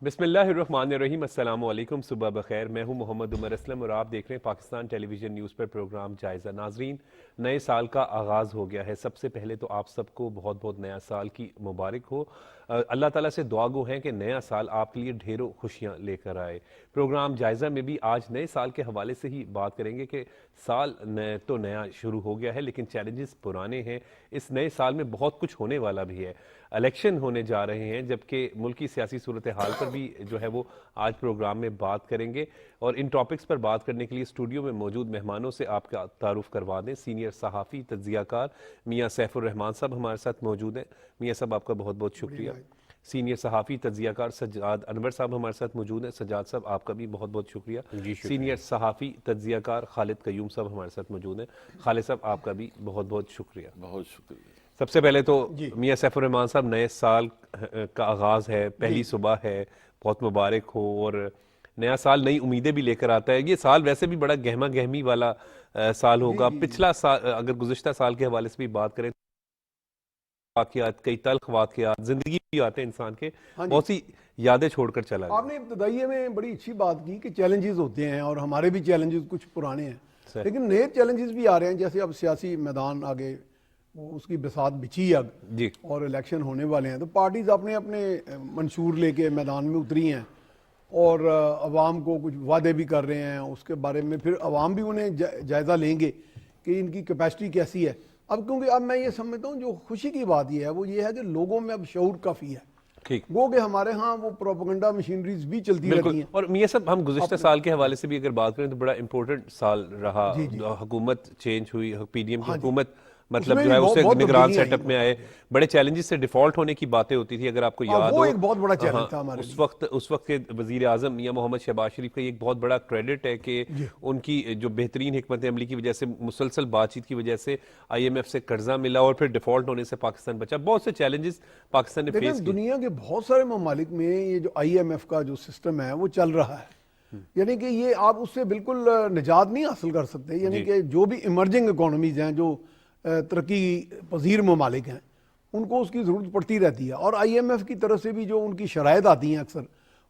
بسم اللہ الرحمن الرحیم، السلام علیکم، صبح بخیر۔ میں ہوں محمد عمر اسلم اور آپ دیکھ رہے ہیں پاکستان ٹیلی ویژن نیوز پر پروگرام جائزہ۔ ناظرین، نئے سال کا آغاز ہو گیا ہے۔ سب سے پہلے تو آپ سب کو بہت بہت نیا سال کی مبارک ہو۔ اللہ تعالیٰ سے دعا گو ہیں کہ نیا سال آپ کے لیے ڈھیروں خوشیاں لے کر آئے۔ پروگرام جائزہ میں بھی آج نئے سال کے حوالے سے ہی بات کریں گے کہ سال تو نیا شروع ہو گیا ہے لیکن چیلنجز پرانے ہیں۔ اس نئے سال میں بہت کچھ ہونے والا بھی ہے۔ الیکشن ہونے جا رہے ہیں، جبکہ ملکی سیاسی صورتحال پر بھی جو ہے وہ آج پروگرام میں بات کریں گے۔ اور ان ٹاپکس پر بات کرنے کے لیے اسٹوڈیو میں موجود مہمانوں سے آپ کا تعارف کروا دیں۔ سینئر صحافی تجزیہ کار میاں سیف الرحمان صاحب ہمارے ساتھ موجود ہیں۔ میاں صاحب آپ کا بہت بہت شکریہ۔ سینئر صحافی تجزیہ کار سجاد انور صاحب ہمارے ساتھ موجود ہیں۔ سجاد صاحب آپ کا بھی بہت بہت شکریہ۔ سینئر صحافی تجزیہ کار خالد قیوم صاحب ہمارے ساتھ موجود ہیں۔ خالد صاحب آپ کا بھی بہت بہت شکریہ۔ بہت شکریہ۔ سب سے پہلے تو میاں سیف الرحمان صاحب، نئے سال کا آغاز ہے، پہلی صبح ہے، بہت مبارک ہو۔ اور نیا سال نئی امیدیں بھی لے کر آتا ہے۔ یہ سال ویسے بھی بڑا گہما گہمی والا سال ہوگا۔ پچھلا سال اگر گزشتہ سال کے حوالے سے بھی بات کریں، واقعات، کئی تلخ واقعات زندگی بھی آتے ہیں انسان کے، بہت سی یادیں چھوڑ کر چلا گیا۔ آپ نے ابتدائیے میں بڑی اچھی بات کی کہ چیلنجز ہوتے ہیں اور ہمارے بھی چیلنجز کچھ پرانے ہیں، لیکن نئے چیلنجز بھی آ رہے ہیں۔ جیسے اب سیاسی میدان آگے اس کی بساط بچھی اب جی، اور الیکشن ہونے والے ہیں، تو پارٹیز اپنے اپنے منشور لے کے میدان میں اتری ہیں اور عوام کو کچھ وعدے بھی کر رہے ہیں۔ اس کے بارے میں پھر عوام بھی انہیں جائزہ لیں گے کہ ان کی کیپیسٹی کیسی ہے۔ اب کیونکہ اب میں یہ سمجھتا ہوں جو خوشی کی بات یہ ہے وہ یہ ہے کہ لوگوں میں اب شعور کافی ہے۔ وہ کہ ہمارے ہاں وہ پروپیگنڈا مشینریز بھی چلتی رہتی ہیں۔ اور میاں صاحب، ہم گزشتہ سال کے حوالے سے بھی اگر بات کریں تو بڑا امپورٹنٹ سال رہا۔ حکومت چینج ہوئی، پی ڈی ایم کی حکومت مطلب جو ہے اسے نگران سیٹ اپ میں آئے۔ بڑے چیلنجز سے ڈیفالٹ ہونے کی باتیں ہوتی تھی، اگر آپ کو یاد ہو وہ ایک بہت بڑا چیلنج تھا ہمارے لیے۔ اس وقت کے وزیر اعظم میاں محمد شہباز شریف کا یہ ایک بہت بڑا کریڈٹ ہے کہ ان کی جو بہترین حکمت عملی کی وجہ سے، مسلسل بات چیت کی وجہ سے آئی ایم ایف سے قرضہ ملا اور پھر ڈیفالٹ ہونے سے پاکستان بچا۔ بہت سے چیلنجز پاکستان نے فیس کیے۔ دنیا کے بہت سارے ممالک میں یہ جو آئی ایم ایف کا جو سسٹم ہے وہ چل رہا ہے، یعنی کہ یہ آپ اس سے بالکل نجات نہیں حاصل کر سکتے۔ یعنی کہ جو بھی ایمرجنگ اکانومیز ہیں، جو ترقی پذیر ممالک ہیں، ان کو اس کی ضرورت پڑتی رہتی ہے۔ اور آئی ایم ایف کی طرف سے بھی جو ان کی شرائط آتی ہیں اکثر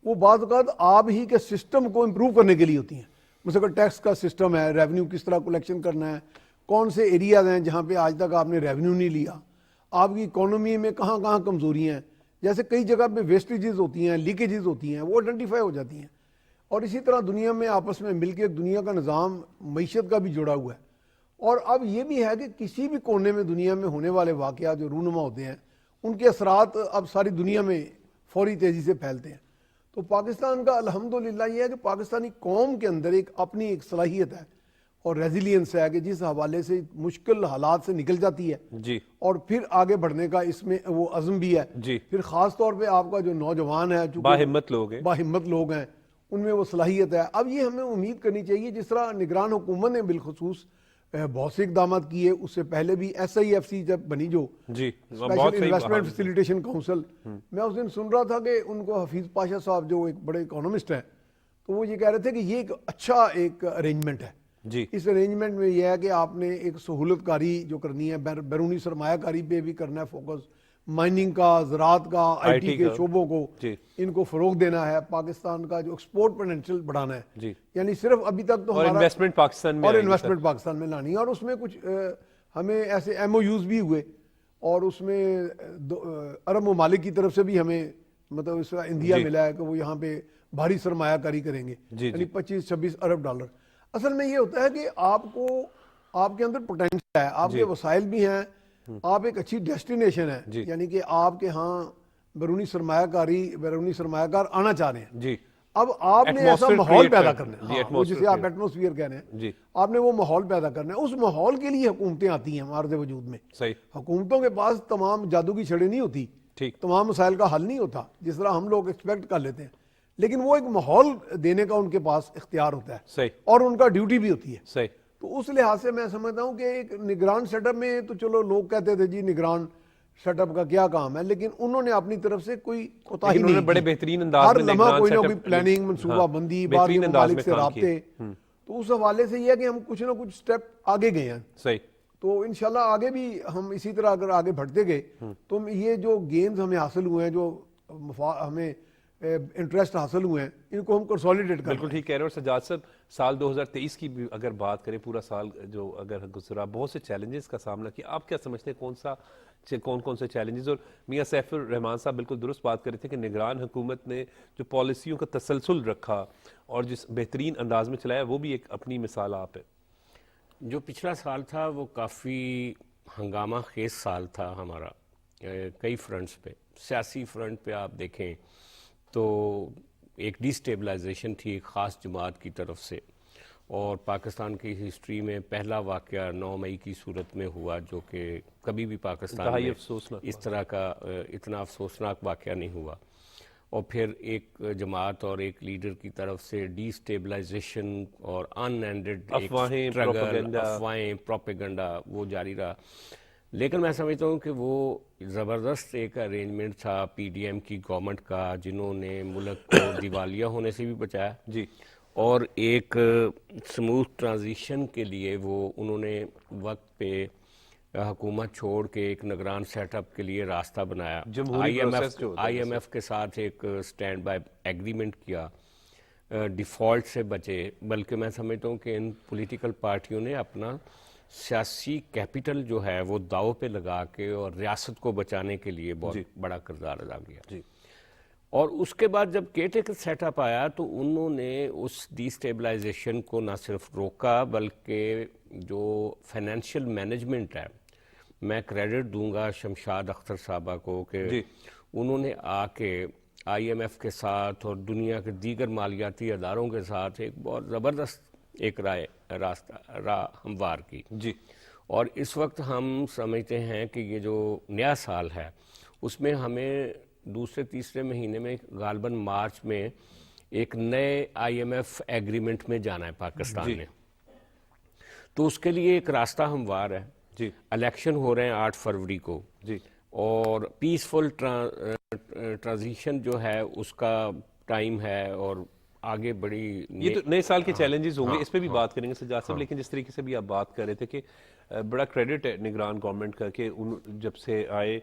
وہ بعض اوقات آپ ہی کے سسٹم کو امپروو کرنے کے لیے ہوتی ہیں۔ مثلا ٹیکس کا سسٹم ہے، ریونیو کس طرح کلیکشن کرنا ہے، کون سے ایریاز ہیں جہاں پہ آج تک آپ نے ریونیو نہیں لیا، آپ کی اکانومی میں کہاں کہاں کمزوریاں ہیں۔ جیسے کئی جگہ پہ ویسٹیجز ہوتی ہیں، لیکیجز ہوتی ہیں، وہ آئیڈینٹیفائی ہو جاتی ہیں۔ اور اسی طرح دنیا میں آپس میں مل کے ایک دنیا کا نظام معیشت کا بھی جڑا ہوا ہے۔ اور اب یہ بھی ہے کہ کسی بھی کونے میں دنیا میں ہونے والے واقعات جو رونما ہوتے ہیں ان کے اثرات اب ساری دنیا میں فوری تیزی سے پھیلتے ہیں۔ تو پاکستان کا الحمدللہ یہ ہے کہ پاکستانی قوم کے اندر اپنی ایک صلاحیت ہے اور ریزیلینس ہے کہ جس حوالے سے مشکل حالات سے نکل جاتی ہے جی، اور پھر آگے بڑھنے کا اس میں وہ عزم بھی ہے۔ جی، پھر خاص طور پہ آپ کا جو نوجوان ہے، باہمت لوگ ہیں، باہمت لوگ ہیں، ان میں وہ صلاحیت ہے۔ اب یہ ہمیں امید کرنی چاہیے، جس طرح نگران حکومت نے بالخصوص بہت سے اقدامات کیے، اس سے پہلے بھی ایس آئی ایف سی جب بنی، جو جی، اسپیشل انویسٹمنٹ فیسیلیٹیشن کونسل، میں اس دن سن رہا تھا کہ ان کو حفیظ پاشا صاحب جو ایک بڑے اکانومسٹ ہیں، تو وہ یہ کہہ رہے تھے کہ یہ ایک اچھا ایک ارینجمنٹ ہے۔ جی، اس ارینجمنٹ میں یہ ہے کہ آپ نے ایک سہولت کاری جو کرنی ہے، بیرونی سرمایہ کاری پہ بھی کرنا ہے فوکس، مائننگ کا، زراعت کا، آئی ٹی کے شعبوں کو ان کو فروغ دینا ہے، پاکستان کا جو ایکسپورٹ پوٹینشیل بڑھانا ہے۔ یعنی صرف ابھی تک تو ہمارا انویسٹمنٹ پاکستان میں، اور انویسٹمنٹ پاکستان میں لانی ہے۔ اور اس میں کچھ ہمیں ایسے ایم او یوز بھی ہوئے اور اس میں عرب ممالک کی طرف سے بھی ہمیں مطلب اس کا اندیا ملا ہے کہ وہ یہاں پہ بھاری سرمایہ کاری کریں گے، یعنی 25-26 ارب ڈالر۔ اصل میں یہ ہوتا ہے کہ آپ کو، آپ کے اندر پوٹینشل ہے، آپ کے وسائل بھی ہیں، آپ ایک اچھی ڈیسٹینیشن ہے، یعنی کہ آپ کے ہاں بیرونی سرمایہ کار آنا چاہ رہے ہیں۔ اب آپ نے ایسا ماحول پیدا کرنا ہے، جسے آپ ایٹماسفیئر کہہ رہے ہیں، آپ نے وہ ماحول پیدا کرنا ہے۔ اس ماحول کے لیے حکومتیں آتی ہیں ہمارے وجود میں۔ حکومتوں کے پاس تمام جادو کی چھڑیں نہیں ہوتی، تمام مسائل کا حل نہیں ہوتا جس طرح ہم لوگ ایکسپیکٹ کر لیتے ہیں، لیکن وہ ایک ماحول دینے کا ان کے پاس اختیار ہوتا ہے اور ان کا ڈیوٹی بھی ہوتی ہے۔ تو اس لحاظ سے میں سمجھتا ہوں کہ ایک نگران سیٹ اپ میں تو چلو لوگ کہتے تھے جی نگران سیٹ اپ کا کیا کام ہے، لیکن انہوں نے اپنی طرف سے کوئی کوتاہی نہیں کی، بڑے بہترین انداز ہر میں لمحہ کوئی نہ کوئی پلاننگ، منصوبہ بندی، باہر کے ممالک سے رابطے۔ تو اس حوالے سے یہ ہے کہ ہم کچھ نہ کچھ سٹیپ آگے گئے ہیں۔ تو انشاءاللہ آگے بھی ہم اسی طرح اگر آگے بڑھتے گئے تو یہ جو گینز ہمیں حاصل ہوئے ہیں، جو ہمیں انٹرسٹ حاصل ہوئے ہیں ان کو ہم کنسولیڈیٹ کر بالکل ٹھیک کہہ رہے ہیں. اور سجاد صاحب سال 2023 کی بھی اگر بات کریں, پورا سال جو اگر گزرا, بہت سے چیلنجز کا سامنا کیا. آپ کیا سمجھتے ہیں کون کون سے چیلنجز؟ اور میاں سیف الرحمان صاحب بالکل درست بات کر رہے تھے کہ نگران حکومت نے جو پالیسیوں کا تسلسل رکھا اور جس بہترین انداز میں چلایا, وہ بھی ایک اپنی مثال آپ ہے. جو پچھلا سال تھا وہ کافی ہنگامہ خیز سال تھا ہمارا کئی فرنٹس پہ. سیاسی فرنٹ پہ آپ دیکھیں تو ایک ڈی سٹیبلائزیشن تھی ایک خاص جماعت کی طرف سے, اور پاکستان کی ہسٹری میں پہلا واقعہ 9 مئی کی صورت میں ہوا جو کہ کبھی بھی پاکستان میں اس طرح کا اتنا افسوسناک واقعہ نہیں ہوا. اور پھر ایک جماعت اور ایک لیڈر کی طرف سے ڈی سٹیبلائزیشن اور ان اینڈڈ افواہیں, پروپیگنڈا وہ جاری رہا. لیکن میں سمجھتا ہوں کہ وہ زبردست ایک ارینجمنٹ تھا پی ڈی ایم کی گورنمنٹ کا, جنہوں نے ملک کو دیوالیہ ہونے سے بھی بچایا جی, اور ایک سموتھ ٹرانزیشن کے لیے انہوں نے وقت پہ حکومت چھوڑ کے ایک نگران سیٹ اپ کے لیے راستہ بنایا. آئی ایم ایف کے ساتھ ایک سٹینڈ بائی ایگریمنٹ کیا, ڈیفالٹ سے بچے. بلکہ میں سمجھتا ہوں کہ ان پولیٹیکل پارٹیوں نے اپنا سیاسی کیپٹل جو ہے وہ داؤ پہ لگا کے اور ریاست کو بچانے کے لیے بہت بڑا کردار ادا کیا. اور اس کے بعد جب کیئر ٹیکر سیٹ اپ آیا تو انہوں نے اس ڈی سٹیبلائزیشن کو نہ صرف روکا بلکہ جو فائنینشیل مینجمنٹ ہے, میں کریڈٹ دوں گا شمشاد اختر صاحبہ کو کہ انہوں نے آ کے آئی ایم ایف کے ساتھ اور دنیا کے دیگر مالیاتی اداروں کے ساتھ ایک بہت زبردست ایک راہ ہموار کی. اور اس وقت ہم سمجھتے ہیں کہ یہ جو نیا سال ہے اس میں ہمیں دوسرے تیسرے مہینے میں غالباً مارچ میں ایک نئے آئی ایم ایف ایگریمنٹ میں جانا ہے پاکستان نے. تو اس کے لیے ایک راستہ ہموار ہے. الیکشن ہو رہے ہیں 8 فروری کو, اور پیسفل ٹرانزیشن جو ہے اس کا ٹائم ہے, اور آگے بڑی یہ تو نئے سال کے چیلنجز ہوں گے, اس پہ بھی بات کریں گے سجاد صاحب. لیکن جس طریقے سے بھی آپ بات کر رہے تھے کہ بڑا کریڈٹ ہے نگران گورنمنٹ کا کہ جب سے آئے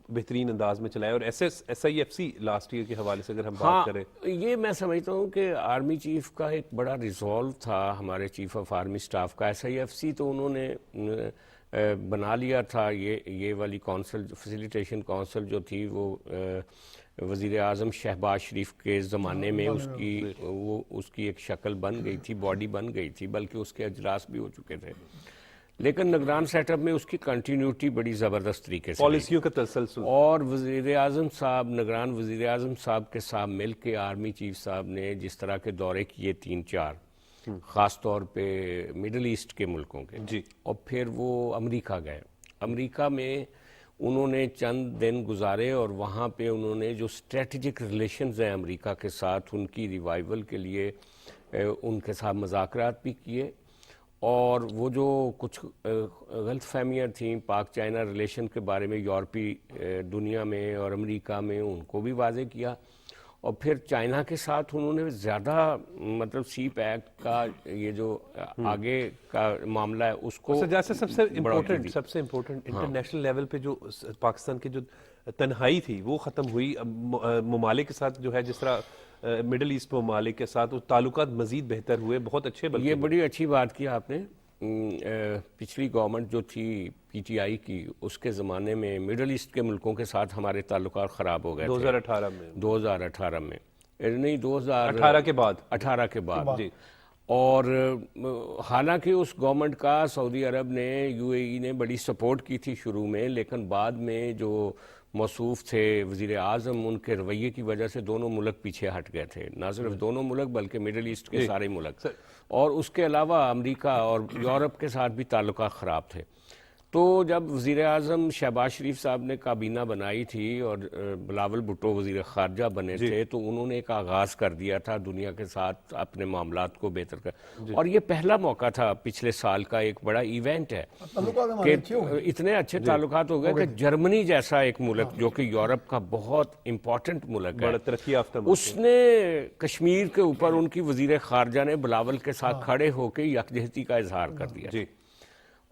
بہترین انداز میں چلائے. اور S I F C last year کے حوالے سے اگر ہم بات کریں, یہ میں سمجھتا ہوں کہ آرمی چیف کا ایک بڑا ریزولو تھا, ہمارے چیف آف آرمی سٹاف کا. ایس آئی ایف سی تو انہوں نے بنا لیا تھا, یہ والی کونسل فیسیلیٹیشن کونسل جو تھی وہ وزیر اعظم شہباز شریف کے زمانے میں اس کی ایک شکل بن گئی تھی, باڈی بن گئی تھی, بلکہ اس کے اجلاس بھی ہو چکے تھے. لیکن نگران سیٹ اپ میں اس کی کنٹینیوٹی بڑی زبردست طریقے سے پالیسیوں کا تسلسل, اور وزیر اعظم صاحب نگران وزیر اعظم صاحب کے ساتھ مل کے آرمی چیف صاحب نے جس طرح کے دورے کیے 3-4 خاص طور پہ مڈل ایسٹ کے ملکوں کے, اور پھر وہ امریکہ گئے. امریکہ میں انہوں نے چند دن گزارے اور وہاں پہ انہوں نے جو اسٹریٹجک ریلیشنز ہیں امریکہ کے ساتھ ان کی ریوائیول کے لیے ان کے ساتھ مذاکرات بھی کیے. اور وہ جو کچھ غلط فہمیاں تھیں پاک چائنا ریلیشن کے بارے میں یورپی دنیا میں اور امریکہ میں, ان کو بھی واضح کیا. اور پھر چائنا کے ساتھ انہوں نے زیادہ مطلب سی پیک کا یہ جو آگے کا معاملہ ہے اس کو سب سے امپورٹنٹ انٹرنیشنل لیول پہ جو پاکستان کی جو تنہائی تھی وہ ختم ہوئی. ممالک کے ساتھ جو ہے جس طرح مڈل ایسٹ ممالک کے ساتھ تعلقات مزید بہتر ہوئے, بہت اچھے. یہ بڑی اچھی بات کی آپ نے. پچھلی گورنمنٹ جو تھی پی ٹی آئی کی, اس کے زمانے میں مڈل ایسٹ کے ملکوں کے ساتھ ہمارے تعلقات خراب ہو گئے 2018 میں نہیں 2018 کے بعد. اور حالانکہ اس گورنمنٹ کا سعودی عرب نے یو اے ای نے بڑی سپورٹ کی تھی شروع میں, لیکن بعد میں جو موصوف تھے وزیر اعظم ان کے رویے کی وجہ سے دونوں ملک پیچھے ہٹ گئے تھے. نہ صرف دونوں ملک بلکہ مڈل ایسٹ کے سارے ملک, اور اس کے علاوہ امریکہ اور یورپ کے ساتھ بھی تعلقات خراب تھے. تو جب وزیر اعظم شہباز شریف صاحب نے کابینہ بنائی تھی اور بلاول بھٹو وزیر خارجہ بنے تھے, تو انہوں نے ایک آغاز کر دیا تھا دنیا کے ساتھ اپنے معاملات کو بہتر کر. اور یہ پہلا موقع تھا پچھلے سال کا, ایک بڑا ایونٹ ہے کہ اتنے اچھے تعلقات ہو گئے کہ جرمنی جیسا ایک ملک جو کہ یورپ کا بہت امپورٹنٹ ملک ہے, ترقی یافتہ, اس نے کشمیر کے اوپر ان کی وزیر خارجہ نے بلاول کے ساتھ کھڑے ہو کے یکجہتی کا اظہار کر دیا.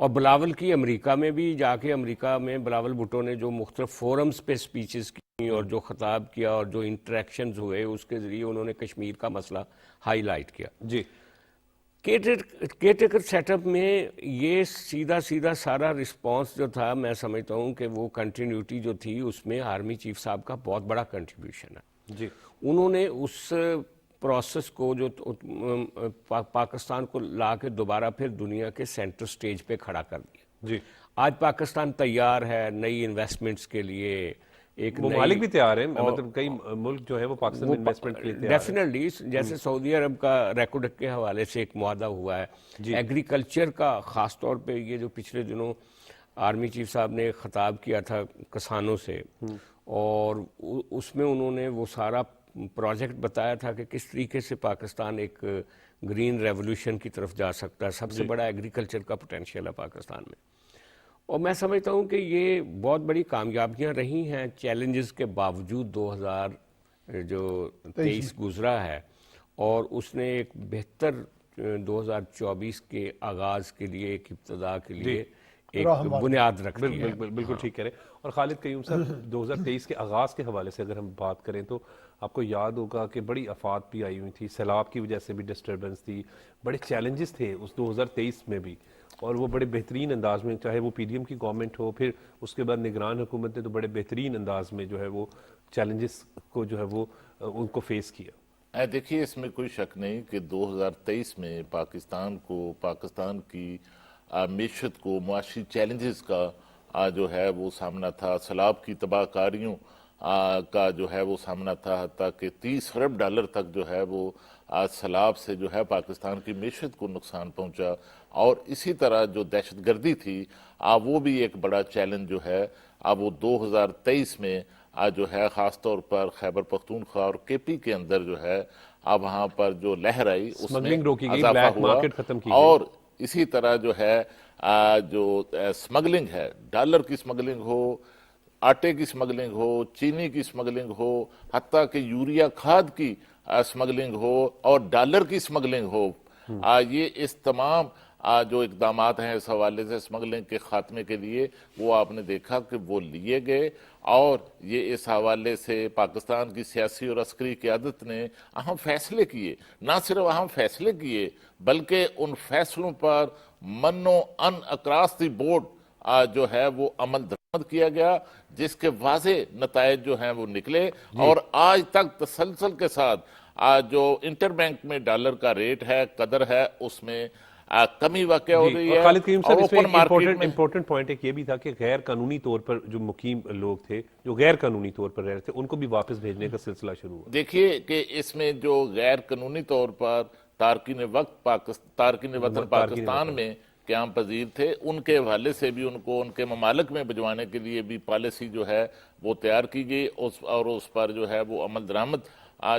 اور بلاول کی امریکہ میں بھی جا کے، امریکہ میں بلاول بھٹو نے جو مختلف فورمز پہ سپیچز کی اور جو خطاب کیا اور جو انٹریکشنز ہوئے، اس کے ذریعے انہوں نے کشمیر کا مسئلہ ہائی لائٹ کیا. جی کیئر ٹیکر سیٹ اپ میں یہ سیدھا سارا رسپانس جو تھا، میں سمجھتا ہوں کہ وہ کنٹینیوٹی جو تھی اس میں آرمی چیف صاحب کا بہت بڑا کنٹریبیوشن ہے. جی انہوں نے اس پروسیس کو جو پاکستان کو لا کے دوبارہ پھر دنیا کے سینٹر سٹیج پہ کھڑا کر دیا. جی آج پاکستان تیار ہے نئی انویسٹمنٹس کے لیے. ایک ممالک بھی تیار ہیں، مطلب کئی ملک جو ہے وہ پاکستان میں انویسٹمنٹ کے لیے تیار ہیں. ڈیفینیٹلی، جیسے سعودی عرب کا ریکارڈ کے حوالے سے ایک معاہدہ ہوا ہے. ایگریکلچر کا خاص طور پہ یہ جو پچھلے دنوں آرمی چیف صاحب نے خطاب کیا تھا کسانوں سے، اور اس میں انہوں نے وہ سارا پروجیکٹ بتایا تھا کہ کس طریقے سے پاکستان ایک گرین ریولوشن کی طرف جا سکتا ہے. سب سے بڑا ایگریکلچر کا پوٹینشیل ہے پاکستان میں، اور میں سمجھتا ہوں کہ یہ بہت بڑی کامیابیاں رہی ہیں چیلنجز کے باوجود. 2023 گزرا ہے اور اس نے ایک بہتر 2024 کے آغاز کے لیے، ایک ابتدا کے لیے ایک بنیاد رکھ دی ہے. بالکل ٹھیک کہہ رہے ہیں. اور خالد قیوم صاحب، 2023 کے آغاز کے حوالے سے اگر ہم بات کریں تو آپ کو یاد ہوگا کہ بڑی آفات بھی آئی ہوئی تھی، سیلاب کی وجہ سے بھی ڈسٹربنس تھی، بڑے چیلنجز تھے اس 2023 میں بھی، اور وہ بڑے بہترین انداز میں، چاہے وہ پی ڈی ایم کی گورنمنٹ ہو، پھر اس کے بعد نگران حکومت نے تو بڑے بہترین انداز میں جو ہے وہ چیلنجز کو جو ہے وہ ان کو فیس کیا. دیکھیے اس میں کوئی شک نہیں کہ 2023 میں پاکستان کی معیشت کو معاشی چیلنجز کا جو ہے وہ سامنا تھا. سیلاب کی تباہ کاریوں کا جو ہے وہ سامنا تھا، حتیٰ کہ $30 ارب تک جو ہے وہ سیلاب سے جو ہے پاکستان کی معیشت کو نقصان پہنچا. اور اسی طرح جو دہشت گردی تھی وہ بھی ایک بڑا چیلنج جو ہے وہ 2023 میں جو ہے خاص طور پر خیبر پختونخوا اور کے پی کے اندر جو ہے وہاں پر جو لہر آئی اس میں اضافہ ہوا. اور اسی طرح جو ہے جو سمگلنگ ہے، ڈالر کی سمگلنگ ہو، آٹے کی سمگلنگ ہو، چینی کی سمگلنگ ہو، حتیٰ کہ یوریا کھاد کی سمگلنگ ہو اور ڈالر کی سمگلنگ ہو، یہ اس تمام جو اقدامات ہیں اس حوالے سے سمگلنگ کے خاتمے کے لیے، وہ آپ نے دیکھا کہ وہ لیے گئے. اور یہ اس حوالے سے پاکستان کی سیاسی اور عسکری قیادت نے اہم فیصلے کیے. نہ صرف اہم فیصلے کیے بلکہ ان فیصلوں پر منو ان اکراس دی بورڈ جو ہے وہ عمل درآمد کیا گیا، جس کے واضح نتائج جو ہیں وہ نکلے. اور آج تک تسلسل کے ساتھ جو انٹر بینک میں ڈالر کا ریٹ ہے، قدر ہے، اس میں کمی واقع ہو رہی ہے. خالد قیوم صاحب، اس میں امپورٹنٹ پوائنٹ ایک یہ بھی تھا کہ غیر قانونی طور پر جو مقیم لوگ تھے، جو غیر قانونی طور پر رہ رہے تھے، ان کو بھی واپس بھیجنے کا سلسلہ شروع ہوا. دیکھیے کہ اس میں جو غیر قانونی طور پر تارکین وطن پاکستان میں قیام پذیر تھے، ان کے حوالے سے بھی ان کو ان کے ممالک میں بھجوانے کے لیے بھی پالیسی جو ہے وہ تیار کی گئی، اور اس پر جو ہے وہ عمل درآمد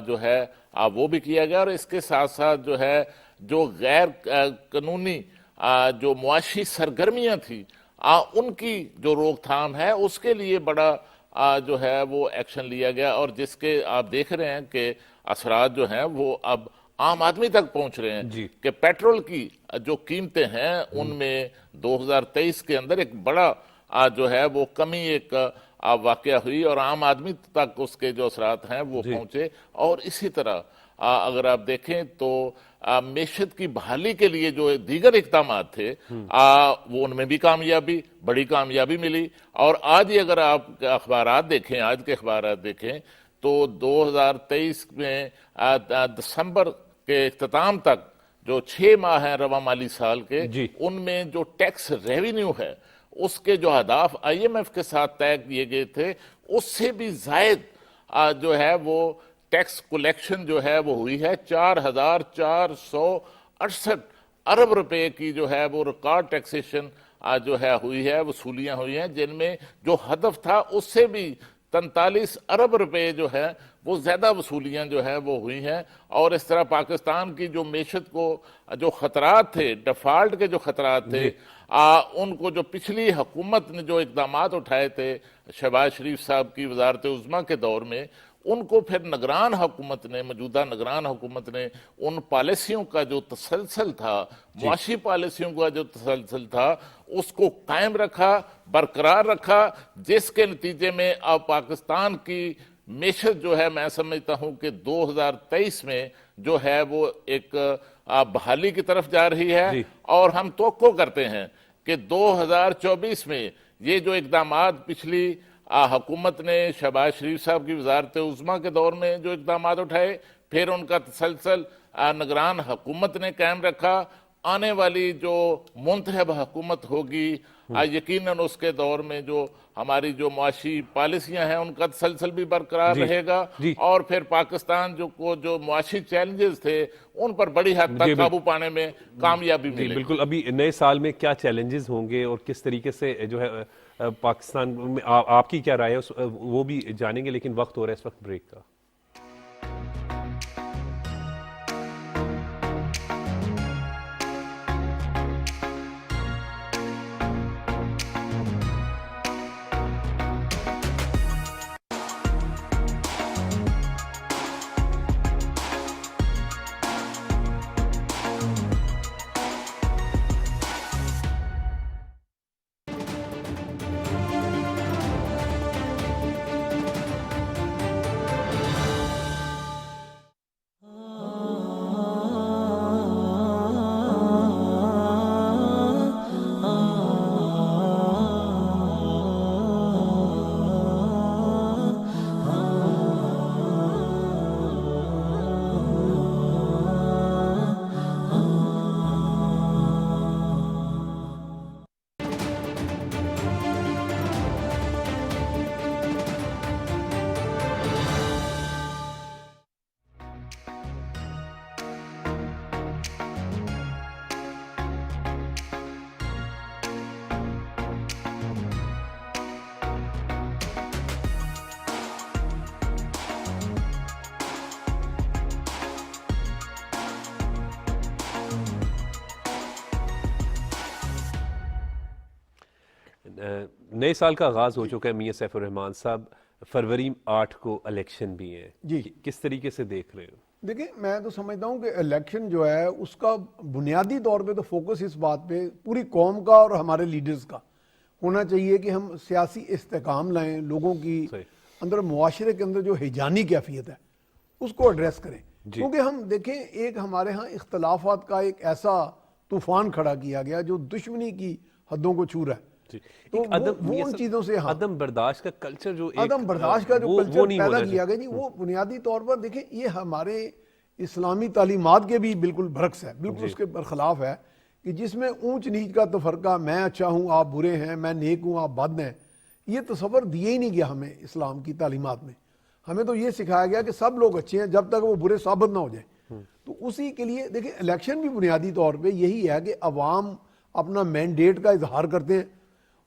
جو ہے وہ بھی کیا گیا. اور اس کے ساتھ ساتھ جو ہے جو غیر قانونی جو معاشی سرگرمیاں تھیں ان کی جو روک تھام ہے، اس کے لیے بڑا جو ہے وہ ایکشن لیا گیا. اور جس کے آپ دیکھ رہے ہیں کہ اثرات جو ہیں وہ اب عام آدمی تک پہنچ رہے ہیں کہ پیٹرول کی جو قیمتیں ہیں ان میں 2023 کے اندر ایک بڑا جو ہے وہ کمی ایک واقعہ ہوئی، اور عام آدمی تک اس کے جو اثرات ہیں وہ پہنچے. اور اسی طرح اگر آپ دیکھیں تو معیشت کی بحالی کے لیے جو دیگر اقدامات تھے وہ ان میں بھی بڑی کامیابی ملی. اور آج ہی اگر آپ اخبارات دیکھیں، آج کے اخبارات دیکھیں تو 2023 میں دسمبر کے اختتام تک جو 6 ماہ ہیں رواں مالی سال کے، ان میں جو ٹیکس ریونیو ہے اس کے جو اہداف آئی ایم ایف کے ساتھ طے کیے گئے تھے، اس سے بھی زائد جو ہے وہ ٹیکس کلیکشن جو ہے وہ ہوئی ہے. 4,468 ارب روپے کی جو ہے وہ ریکارڈ ٹیکسیشن جو ہے ہوئی ہے، وصولیاں ہوئی ہیں، جن میں جو ہدف تھا اس سے بھی 43 ارب روپے جو ہے وہ زیادہ وصولیاں جو ہے وہ ہوئی ہیں. اور اس طرح پاکستان کی جو معیشت کو جو خطرات تھے، ڈیفالٹ کے جو خطرات تھے، ان کو جو پچھلی حکومت نے جو اقدامات اٹھائے تھے شہباز شریف صاحب کی وزارت عظمیٰ کے دور میں، ان کو پھر نگران حکومت نے، موجودہ نگران حکومت نے ان پالیسیوں کا جو تسلسل تھا، معاشی پالیسیوں کا جو تسلسل تھا، اس کو قائم رکھا، برقرار رکھا، جس کے نتیجے میں اب پاکستان کی معیشت جو ہے میں سمجھتا ہوں کہ 2023 میں جو ہے وہ ایک بحالی کی طرف جا رہی ہے، اور ہم توقع کرتے ہیں کہ 2024 میں یہ جو اقدامات پچھلی حکومت نے شہباز شریف صاحب کی وزارت عظمیٰ کے دور میں جو اقدامات اٹھائے، پھر ان کا تسلسل نگران حکومت نے قائم رکھا، آنے والی جو منتخب حکومت ہوگی یقیناً اس کے دور میں جو ہماری جو معاشی پالیسیاں ہیں ان کا تسلسل بھی برقرار رہے گا، اور پھر پاکستان جو معاشی چیلنجز تھے ان پر بڑی حد تک قابو پانے میں کامیابی ملے گی۔ بالکل، ابھی نئے سال میں کیا چیلنجز ہوں گے اور کس طریقے سے جو ہے پاکستان میں آپ کی کیا رائے ہے وہ بھی جانیں گے، لیکن وقت ہو رہا ہے اس وقت بریک کا۔ نئے سال کا آغاز ہو چکا ہے میاں سیف الرحمان صاحب، فروری 8 کو الیکشن بھی ہے، جی کس طریقے سے دیکھ رہے ہو؟ دیکھیں میں تو سمجھتا ہوں کہ الیکشن جو ہے اس کا بنیادی طور پہ تو فوکس اس بات پہ پوری قوم کا اور ہمارے لیڈرز کا ہونا چاہیے کہ ہم سیاسی استحکام لائیں، لوگوں کی اندر معاشرے کے اندر جو ہیجانی کیفیت ہے اس کو ایڈریس کریں، کیونکہ ہم دیکھیں ایک ہمارے ہاں اختلافات کا ایک ایسا طوفان کھڑا کیا گیا جو دشمنی کی حدوں کو چھو رہا ہے، تو وہ ان چیزوں سے عدم برداشت کا کلچر جو عدم برداشت کا جو کلچر پیدا کیا گیا جی، وہ بنیادی طور پر دیکھیں یہ ہمارے اسلامی تعلیمات کے بھی بالکل برعکس ہے، بالکل اس کے برخلاف ہے، کہ جس میں اونچ نیچ کا تفرقہ، میں اچھا ہوں آپ برے ہیں، میں نیک ہوں آپ بد ہیں، یہ تصور دیا ہی نہیں گیا ہمیں اسلام کی تعلیمات میں۔ ہمیں تو یہ سکھایا گیا کہ سب لوگ اچھے ہیں جب تک وہ برے ثابت نہ ہو جائیں۔ تو اسی کے لیے دیکھیں الیکشن بھی بنیادی طور پہ یہی ہے کہ عوام اپنا مینڈیٹ کا اظہار کرتے ہیں،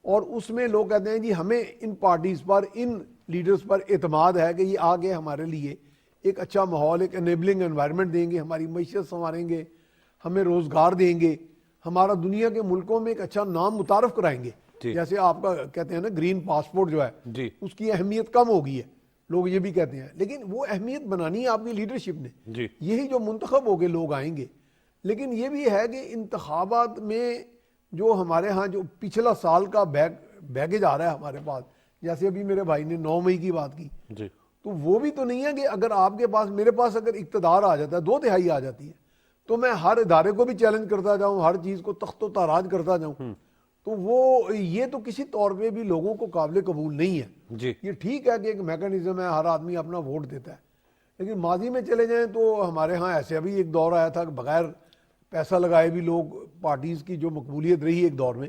اور اس میں لوگ کہتے ہیں جی ہمیں ان پارٹیز پر، ان لیڈرز پر اعتماد ہے کہ یہ آگے ہمارے لیے ایک اچھا ماحول، ایک انیبلنگ انوائرمنٹ دیں گے، ہماری معیشت سنواریں گے، ہمیں روزگار دیں گے، ہمارا دنیا کے ملکوں میں ایک اچھا نام متعارف کرائیں گے۔ جیسے آپ کا کہتے ہیں نا گرین پاسپورٹ جو ہے اس کی اہمیت کم ہو گئی ہے، لوگ یہ بھی کہتے ہیں، لیکن وہ اہمیت بنانی ہے آپ کی لیڈرشپ نے، یہی جو منتخب ہو کے لوگ آئیں گے۔ لیکن یہ بھی ہے کہ انتخابات میں جو ہمارے ہاں جو پچھلا سال کا بیگیج آ رہا ہے ہمارے پاس، جیسے ابھی میرے بھائی نے 9 مئی کی بات کی، تو وہ بھی تو نہیں ہے کہ اگر آپ کے پاس، میرے پاس اگر اقتدار آ جاتا ہے، 2/3 آ جاتی ہے، تو میں ہر ادارے کو بھی چیلنج کرتا جاؤں، ہر چیز کو تخت و تاراج کرتا جاؤں، تو وہ یہ تو کسی طور پہ بھی لوگوں کو قابل قبول نہیں ہے۔ یہ ٹھیک ہے کہ ایک میکانزم ہے، ہر آدمی اپنا ووٹ دیتا ہے، لیکن ماضی میں چلے جائیں تو ہمارے ہاں ایسے ابھی ایک دور آیا تھا کہ بغیر پیسہ لگائے بھی لوگ، پارٹیز کی جو مقبولیت رہی ایک دور میں،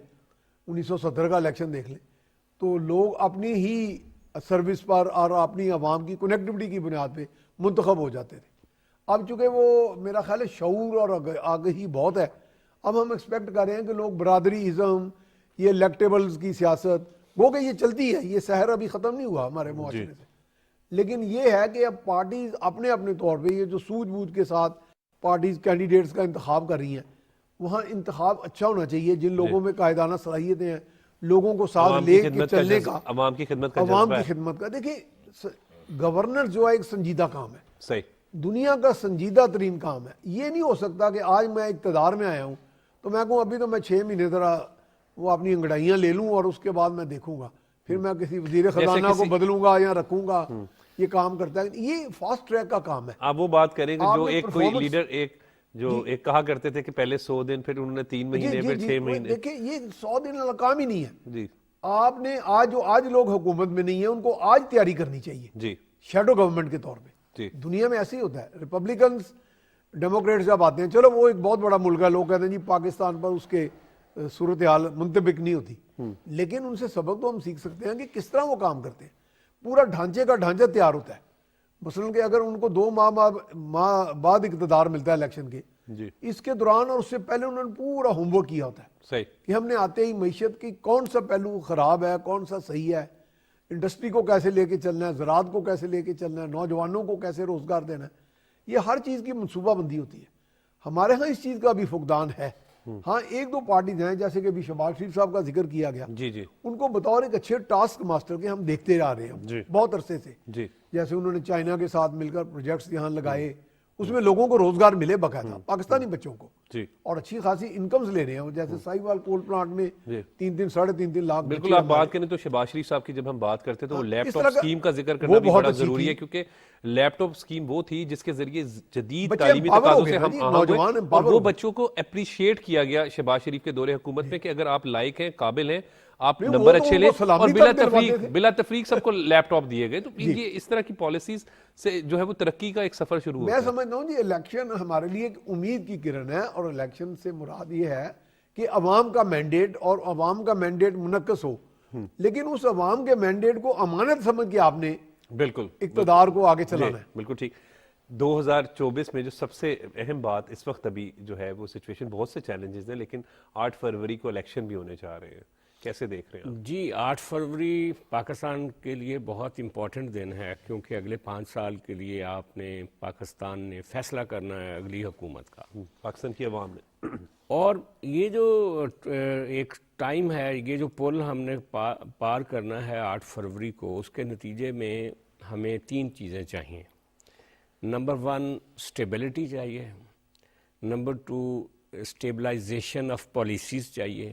1970 کا الیکشن دیکھ لیں، تو لوگ اپنی ہی سروس پر اور اپنی عوام کی کنیکٹیوٹی کی بنیاد پہ منتخب ہو جاتے تھے۔ اب چونکہ وہ میرا خیال ہے شعور اور آگہی بہت ہے، اب ہم ایکسپیکٹ کر رہے ہیں کہ لوگ برادری ازم، یہ الیکٹیبلز کی سیاست، وہ کہ یہ چلتی ہے، یہ سحر ابھی ختم نہیں ہوا ہمارے معاشرے سے، لیکن یہ ہے کہ اب پارٹیز اپنے اپنے طور پہ یہ جو سوجھ بوجھ کے ساتھ پارٹیز کینڈیڈیٹس کا انتخاب کر رہی ہیں، وہاں انتخاب اچھا ہونا چاہیے، جن لوگوں میں قائدانہ صلاحیتیں ہیں، لوگوں کو ساتھ لے کے چلنے کا، عوام کی خدمت کا۔ دیکھیں گورننس جو ہے ایک سنجیدہ کام ہے، صحیح، دنیا کا سنجیدہ ترین کام ہے. یہ نہیں ہو سکتا کہ آج میں اقتدار میں آیا ہوں تو میں کہوں ابھی تو میں 6 مہینے ذرا وہ اپنی انگڑائیاں لے لوں اور اس کے بعد میں دیکھوں گا، پھر میں کسی وزیر خزانہ کو بدلوں گا یا رکھوں گا. یہ کام کرتا ہے، یہ فاسٹ ٹریک کا کام ہے. آپ وہ بات کریں کہ آپ جو نے ایک کوئی performance- لیڈر ایک کہا کرتے تھے کہ پہلے 100 دن، پھر انہوں نے 3 مہینے، پھر 6 مہینے. دیکھیں یہ 100 دن والا کام ہی نہیں ہے. جی آپ نے آج لوگ حکومت میں نہیں ہیں ان کو آج تیاری کرنی چاہیے جی شیڈو گورنمنٹ کے طور پہ. جی دنیا میں ایسے ہی ہوتا ہے. ریپبلکنز ڈیموکریٹس جب آتے ہیں، چلو وہ ایک بہت بڑا ملک ہے، لوگ کہتے ہیں جی پاکستان پر اس کے صورتحال منطبق نہیں ہوتی، لیکن ان سے سبق تو ہم سیکھ سکتے ہیں کہ کس طرح وہ کام کرتے ہیں. پورا ڈھانچے کا ڈھانچہ تیار ہوتا ہے. مثلاً کہ اگر ان کو 2 ماہ بعد اقتدار ملتا ہے الیکشن کے، جی اس کے دوران اور اس سے پہلے انہوں نے پورا ہوم ورک کیا ہوتا ہے صحیح. کہ ہم نے آتے ہی معیشت کی کون سا پہلو خراب ہے، کون سا صحیح ہے، انڈسٹری کو کیسے لے کے چلنا ہے، زراعت کو کیسے لے کے چلنا ہے، نوجوانوں کو کیسے روزگار دینا ہے. یہ ہر چیز کی منصوبہ بندی ہوتی ہے. ہمارے ہاں اس چیز کا بھی فقدان ہے. ہاں 1-2 پارٹیز ہیں جیسے کہ ابھی شہباز شریف صاحب کا ذکر کیا گیا، جی جی ان کو بطور ایک اچھے ٹاسک ماسٹر کے ہم دیکھتے آ رہے جی. ہیں بہت عرصے سے. جی جیسے انہوں نے چائنا کے ساتھ مل کر پروجیکٹس یہاں لگائے، اس میں لوگوں کو روزگار ملے باقاعدہ، پاکستانی بچوں کو، جی اور اچھی خاصی انکمز لے رہے ہیں. جیسے ساہیوال کول پلانٹ میں جی. 3 ساڑھے 3 لاکھ بالکل. بچے آپ ہمارے- بات کریں تو شہباز شریف صاحب کی جب ہم بات کرتے تو وہ لیپ اس ٹاپ طرح کا- اسکیم کا ذکر کرنا وہ بھی بہت بڑا اچھی ضروری تھی. ہے، کیونکہ لیپ ٹاپ اسکیم وہ تھی جس کے ذریعے جدید بچے تعلیمی empower ہو تقاضوں گئے سے نا ہم جی، آگاہ ہوئے، نوجوان اور empower وہ ہو گئے. بچوں کو اپریشیٹ کیا گیا شہباز شریف کے دور حکومت میں کہ اگر آپ لائق ہیں، قابل ہیں، آپ نہیں، وہ نمبر تو اچھے ان لیں، کو سلامی اور تک دلواتے تھے. بلا تفریق سب کو لیپ ٹاپ دیے گئے. تو یہ اس طرح کی پالیسیز سے جو ہے وہ ترقی کا ایک سفر شروع ہوتا میں ہے. سمجھتا ہوں جی الیکشن ہمارے لیے ایک امید کی کرن ہے، اور الیکشن سے مراد یہ ہے کہ عوام کا مینڈیٹ، اور عوام کا مینڈیٹ منعکس ہو، لیکن اس عوام کے مینڈیٹ کو امانت سمجھ کے آپ نے بالکل اقتدار کو آگے جی چلانا ہے. بالکل ٹھیک. 2024 میں جو سب سے اہم بات اس وقت ابھی جو ہے وہ سچویشن، بہت سے چیلنجز ہیں، لیکن 8 فروری کو الیکشن بھی ہونے جا رہے ہیں. کیسے دیکھ رہے ہیں آپ؟ جی 8 فروری پاکستان کے لیے بہت امپورٹنٹ دن ہے، کیونکہ اگلے 5 سال کے لیے آپ نے پاکستان نے فیصلہ کرنا ہے اگلی حکومت کا، پاکستان کی عوام نے. اور یہ جو ایک ٹائم ہے، یہ جو پل ہم نے پار کرنا ہے 8 فروری کو، اس کے نتیجے میں ہمیں 3 چیزیں چاہیے. نمبر 1 اسٹیبلٹی چاہیے، نمبر 2 اسٹیبلائزیشن آف پالیسیز چاہیے،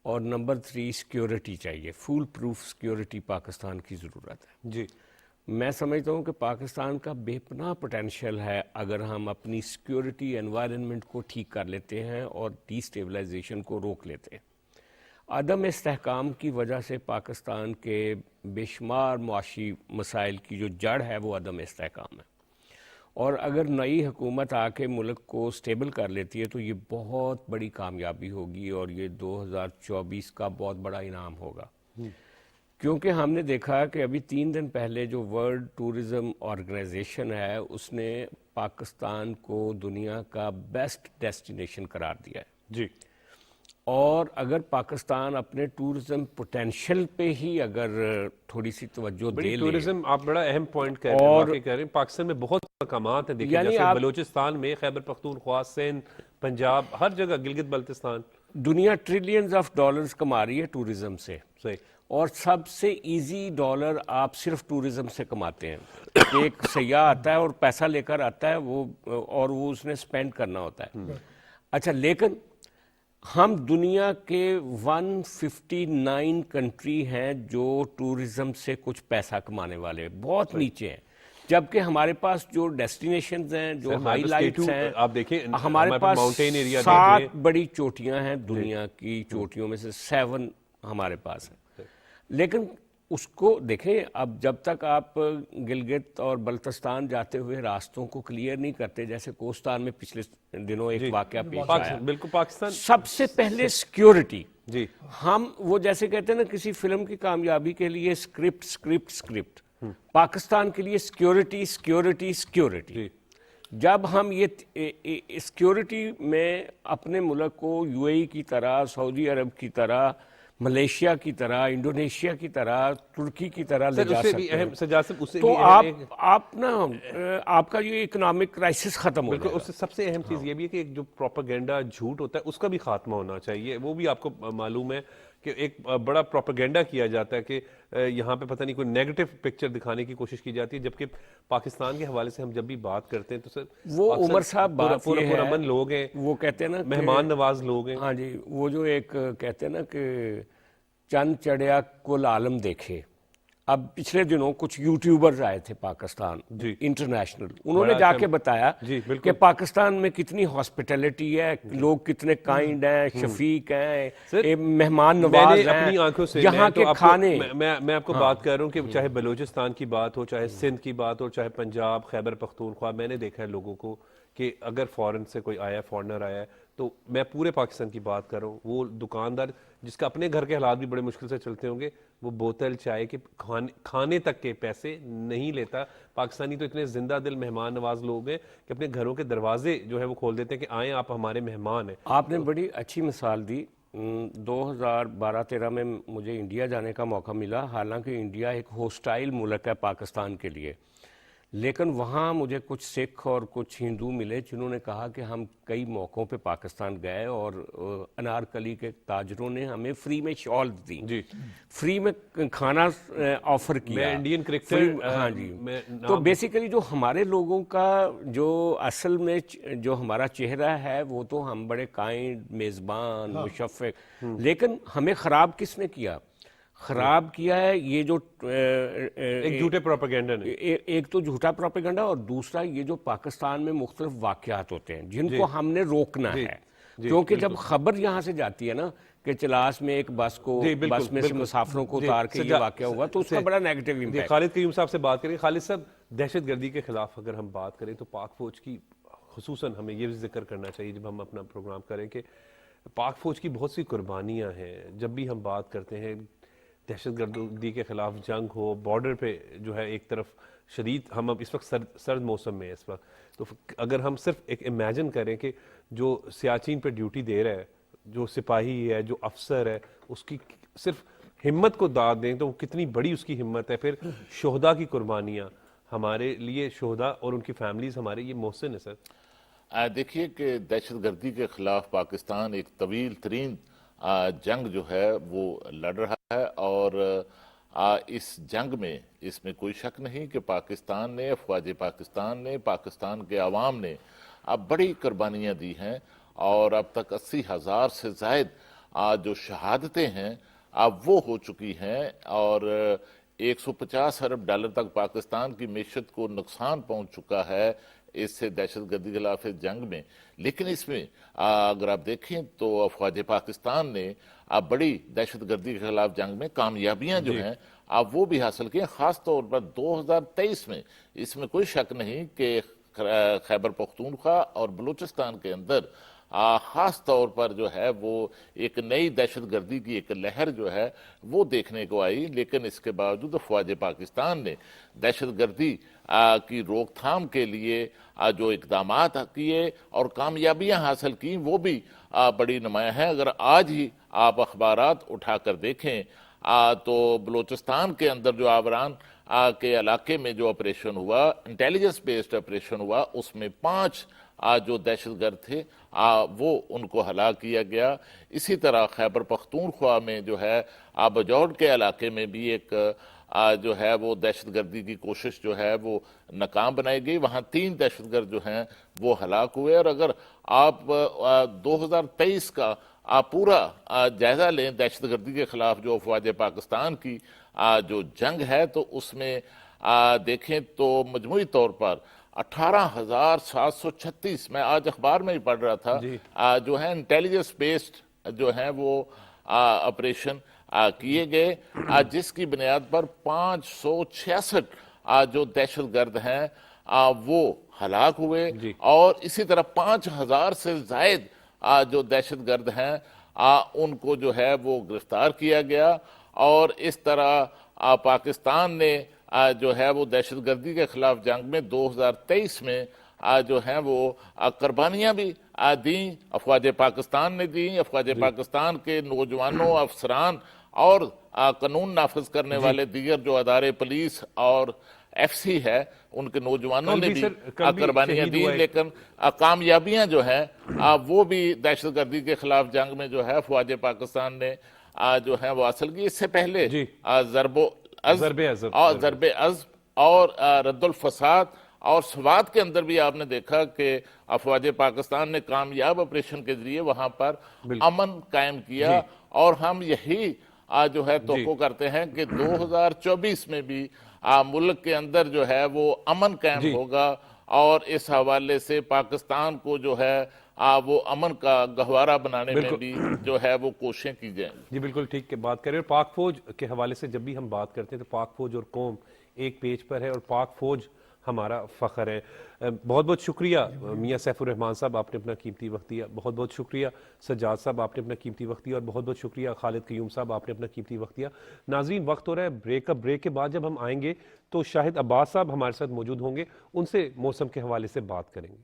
اور نمبر 3 سیکیورٹی چاہیے. فول پروف سیکیورٹی پاکستان کی ضرورت ہے. جی میں سمجھتا ہوں کہ پاکستان کا بے پناہ پوٹینشیل ہے اگر ہم اپنی سیکیورٹی انوائرنمنٹ کو ٹھیک کر لیتے ہیں اور ڈی اسٹیبلائزیشن کو روک لیتے ہیں. عدم استحکام کی وجہ سے پاکستان کے بے شمار معاشی مسائل کی جو جڑ ہے وہ عدم استحکام ہے، اور اگر نئی حکومت آ کے ملک کو سٹیبل کر لیتی ہے تو یہ بہت بڑی کامیابی ہوگی، اور یہ 2024 کا بہت بڑا انعام ہوگا. کیونکہ ہم نے دیکھا کہ ابھی 3 دن پہلے جو ورلڈ ٹورزم آرگنائزیشن ہے اس نے پاکستان کو دنیا کا بیسٹ ڈیسٹینیشن قرار دیا ہے. جی. اور اگر پاکستان اپنے ٹورزم پوٹینشیل پہ ہی اگر تھوڑی سی توجہ دے لے، ٹورزم آپ بڑا اہم پوائنٹ کہہ رہے ہیں، واقعی کہہ رہے ہیں. پاکستان میں بہت مقامات ہیں، دیکھیں جیسے بلوچستان میں، خیبر پختونخوا، سندھ، پنجاب، ہر جگہ، گلگت بلتستان. دنیا ٹریلینز آف ڈالرز کما رہی ہے ٹورزم سے، صحیح. اور سب سے ایزی ڈالر آپ صرف ٹورزم سے کماتے ہیں. ایک سیاح آتا ہے اور پیسہ لے کر آتا ہے اور وہ اس نے سپینڈ کرنا ہوتا ہے. اچھا، لیکن ہم دنیا کے 159 کنٹری ہیں جو ٹورزم سے کچھ پیسہ کمانے والے، بہت نیچے ہیں. جبکہ ہمارے پاس جو ڈیسٹینیشنز ہیں، جو ہائی لائٹس ہیں، آپ دیکھیں ہمارے پاس ماؤنٹین ایریا 7 بڑی چوٹیاں ہیں دنیا کی چوٹیوں میں سے 7 ہمارے پاس ہیں. لیکن اس کو دیکھیں، اب جب تک آپ گلگت اور بلتستان جاتے ہوئے راستوں کو کلیئر نہیں کرتے، جیسے کوستان میں پچھلے دنوں ایک واقعہ پیش آیا، بالکل پاکستان سب سے پہلے سیکیورٹی. جی ہم وہ جیسے کہتے ہیں نا کسی فلم کی کامیابی کے لیے اسکرپٹ، پاکستان کے لیے سیکیورٹی سیکیورٹی سیکیورٹی. جب ہم یہ سیکیورٹی میں اپنے ملک کو یو اے ای کی طرح، سعودی عرب کی طرح، ملیشیا کی طرح، انڈونیشیا کی طرح، ترکی کی طرح لے جا سکتے ہیں، تو آپ نا آپ کا یہ اکنامک کرائسس ختم ہو جائے گا. اس سے سب سے اہم چیز یہ بھی ہے کہ جو پروپیگنڈا جھوٹ ہوتا ہے اس کا بھی خاتمہ ہونا چاہیے. وہ بھی آپ کو معلوم ہے کہ ایک بڑا پروپیگنڈا کیا جاتا ہے کہ یہاں پہ پتہ نہیں کوئی نیگیٹو پکچر دکھانے کی کوشش کی جاتی ہے، جبکہ پاکستان کے حوالے سے ہم جب بھی بات کرتے ہیں تو سر وہ عمر صاحب بات یہ ہے، پرامن لوگ ہیں، وہ کہتے ہیں نا مہمان نواز لوگ ہیں. ہاں جی، وہ جو ایک کہتے ہیں نا کہ چند چڑیا کل عالم دیکھے. اب پچھلے دنوں کچھ یوٹیوبرز آئے تھے پاکستان انٹرنیشنل، انہوں نے جا کے بتایا کہ پاکستان میں کتنی ہاسپٹیلٹی ہے، لوگ کتنے کائنڈ ہیں، شفیق ہیں، مہمان نواز ہیں، اپنی آنکھوں سے یہاں کے کھانے. میں آپ کو بات کر رہا ہوں کہ چاہے بلوچستان کی بات ہو، چاہے سندھ کی بات ہو، چاہے پنجاب، خیبر پختونخوا، میں نے دیکھا ہے لوگوں کو کہ اگر فورن سے کوئی آیا، فورنر آیا، تو میں پورے پاکستان کی بات کر رہا ہوں، وہ دکاندار جس کا اپنے گھر کے حالات بھی بڑے مشکل سے چلتے ہوں گے، وہ بوتل چائے کے کھانے تک کے پیسے نہیں لیتا. پاکستانی تو اتنے زندہ دل مہمان نواز لوگ ہیں کہ اپنے گھروں کے دروازے جو ہے وہ کھول دیتے ہیں کہ آئیں آپ ہمارے مہمان ہیں. آپ نے بڑی اچھی مثال دی. 2012-13 میں مجھے انڈیا جانے کا موقع ملا، حالانکہ انڈیا ایک ہوسٹائل ملک ہے پاکستان کے لیے، لیکن وہاں مجھے کچھ سکھ اور کچھ ہندو ملے جنہوں نے کہا کہ ہم کئی موقعوں پہ پاکستان گئے اور انارکلی کے تاجروں نے ہمیں فری میں شال دی، فری میں کھانا آفر کیا. انڈین کرکٹر، ہاں جی. تو بیسیکلی جو ہمارے لوگوں کا جو اصل میں جو ہمارا چہرہ ہے وہ تو ہم بڑے کائنڈ، میزبان، مشفق، لیکن ہمیں خراب کس نے کیا؟ خراب کیا ہے یہ جو ایک جھوٹے پروپیگنڈا نے. ایک تو جھوٹا پروپیگنڈا، اور دوسرا یہ جو پاکستان میں مختلف واقعات ہوتے ہیں جن کو ہم نے روکنا ہے. کیونکہ جب خبر یہاں سے جاتی ہے نا کہ چلاس میں ایک بس میں سے مسافروں کو اتار کے یہ واقعہ ہوا، تو اس کا بڑا نیگیٹو امپیکٹ. خالد قیوم صاحب سے بات کریں. خالد صاحب، دہشت گردی کے خلاف اگر ہم بات کریں تو پاک فوج کی خصوصاً ہمیں یہ ذکر کرنا چاہیے جب ہم اپنا پروگرام کریں کہ پاک فوج کی بہت سی قربانیاں ہیں. جب بھی ہم بات کرتے ہیں دہشت گردی کے خلاف جنگ ہو، بارڈر پہ جو ہے ایک طرف شدید، ہم اب اس وقت سرد موسم میں اس وقت، تو اگر ہم صرف ایک امیجن کریں کہ جو سیاچین پہ ڈیوٹی دے رہا ہے، جو سپاہی ہے، جو افسر ہے، اس کی صرف ہمت کو داد دیں تو کتنی بڑی اس کی ہمت ہے. پھر شہداء کی قربانیاں، ہمارے لیے شہداء اور ان کی فیملیز ہمارے یہ محسن ہے. سر دیکھیے کہ دہشت گردی کے خلاف پاکستان ایک طویل ترین جنگ جو ہے وہ لڑ رہا ہے، اور اس جنگ میں اس میں کوئی شک نہیں کہ پاکستان نے، افواج پاکستان نے، پاکستان کے عوام نے اب بڑی قربانیاں دی ہیں، اور اب تک 80,000 سے زائد جو شہادتیں ہیں اب وہ ہو چکی ہیں، اور 150 ارب ڈالر تک پاکستان کی معیشت کو نقصان پہنچ چکا ہے اس سے دہشت گردی کے خلاف جنگ میں. لیکن اس میں اگر آپ دیکھیں تو افواج پاکستان نے اب بڑی دہشت گردی کے خلاف جنگ میں کامیابیاں جو ہیں اب وہ بھی حاصل کی ہیں، خاص طور پر 2023 میں. اس میں کوئی شک نہیں کہ خیبر پختونخوا اور بلوچستان کے اندر خاص طور پر جو ہے وہ ایک نئی دہشت گردی کی ایک لہر جو ہے وہ دیکھنے کو آئی. لیکن اس کے باوجود افواج پاکستان نے دہشت گردی کی روک تھام کے لیے جو اقدامات کیے اور کامیابیاں حاصل کی وہ بھی بڑی نمایاں ہیں. اگر آج ہی آپ اخبارات اٹھا کر دیکھیں تو بلوچستان کے اندر جو آوران کے علاقے میں جو آپریشن ہوا، انٹیلیجنس بیسڈ آپریشن ہوا، اس میں 5 جو دہشت گرد تھے وہ ان کو ہلاک کیا گیا. اسی طرح خیبر پختونخوا میں جو ہے بجوڑ کے علاقے میں بھی ایک جو ہے وہ دہشت گردی کی کوشش جو ہے وہ ناکام بنائی گئی، وہاں 3 دہشت گرد جو ہیں وہ ہلاک ہوئے. اور اگر آپ 2023 کا پورا جائزہ لیں دہشت گردی کے خلاف جو افواج پاکستان کی جو جنگ ہے، تو اس میں دیکھیں تو مجموعی طور پر 18,736 میں آج اخبار میں ہی پڑھ رہا تھا جو ہیں انٹیلیجنس بیسڈ جو ہیں وہ آپریشن کیے گئے، جس کی بنیاد پر 566 جو دہشت گرد ہیں وہ ہلاک ہوئے، اور اسی طرح 5,000 سے زائد جو دہشت گرد ہیں ان کو جو ہے وہ گرفتار کیا گیا. اور اس طرح پاکستان نے جو ہے وہ دہشت گردی کے خلاف جنگ میں 2023 میں جو ہیں وہ قربانیاں بھی دیں، افواج پاکستان نے دیں. افواج پاکستان کے نوجوانوں، افسران اور قانون نافذ کرنے والے دیگر جو ادارے پولیس اور FC ہے ان کے نوجوانوں کل نے بھی بھی سر، کل بھی قربانیاں شہید دی، ہوا ہے۔ لیکن کامیابیاں جو ہیں وہ بھی دہشت گردی کے خلاف جنگ میں جو ہے فوج پاکستان نے جو ہے وہ حاصل کی۔ اس سے پہلے جی۔ ضرب ضرب عضب عضب اور رد الفساد اور سوات کے اندر بھی آپ نے دیکھا کہ افواج پاکستان نے کامیاب آپریشن کے ذریعے وہاں پر امن قائم کیا، اور ہم یہی جو ہے توقع کرتے ہیں کہ 2024 میں بھی ملک کے اندر جو ہے وہ امن قائم ہوگا، اور اس حوالے سے پاکستان کو جو ہے وہ امن کا گہوارہ بنانے میں بھی جو ہے وہ کوششیں کی جائیں۔ جی بالکل ٹھیک کہ بات کریں، اور پاک فوج کے حوالے سے جب بھی ہم بات کرتے ہیں تو پاک فوج اور قوم ایک پیج پر ہے، اور پاک فوج ہمارا فخر ہے۔ بہت بہت شکریہ میاں سیف الرحمان صاحب، آپ نے اپنا قیمتی وقت دیا۔ بہت بہت شکریہ سجاد صاحب، آپ نے اپنا قیمتی وقت دیا، اور بہت بہت شکریہ خالد قیوم صاحب، آپ نے اپنا قیمتی وقت دیا۔ ناظرین، وقت ہو رہا ہے بریک اپ۔ بریک کے بعد جب ہم آئیں گے تو شاہد عباس صاحب ہمارے ساتھ موجود ہوں گے، ان سے موسم کے حوالے سے بات کریں گے۔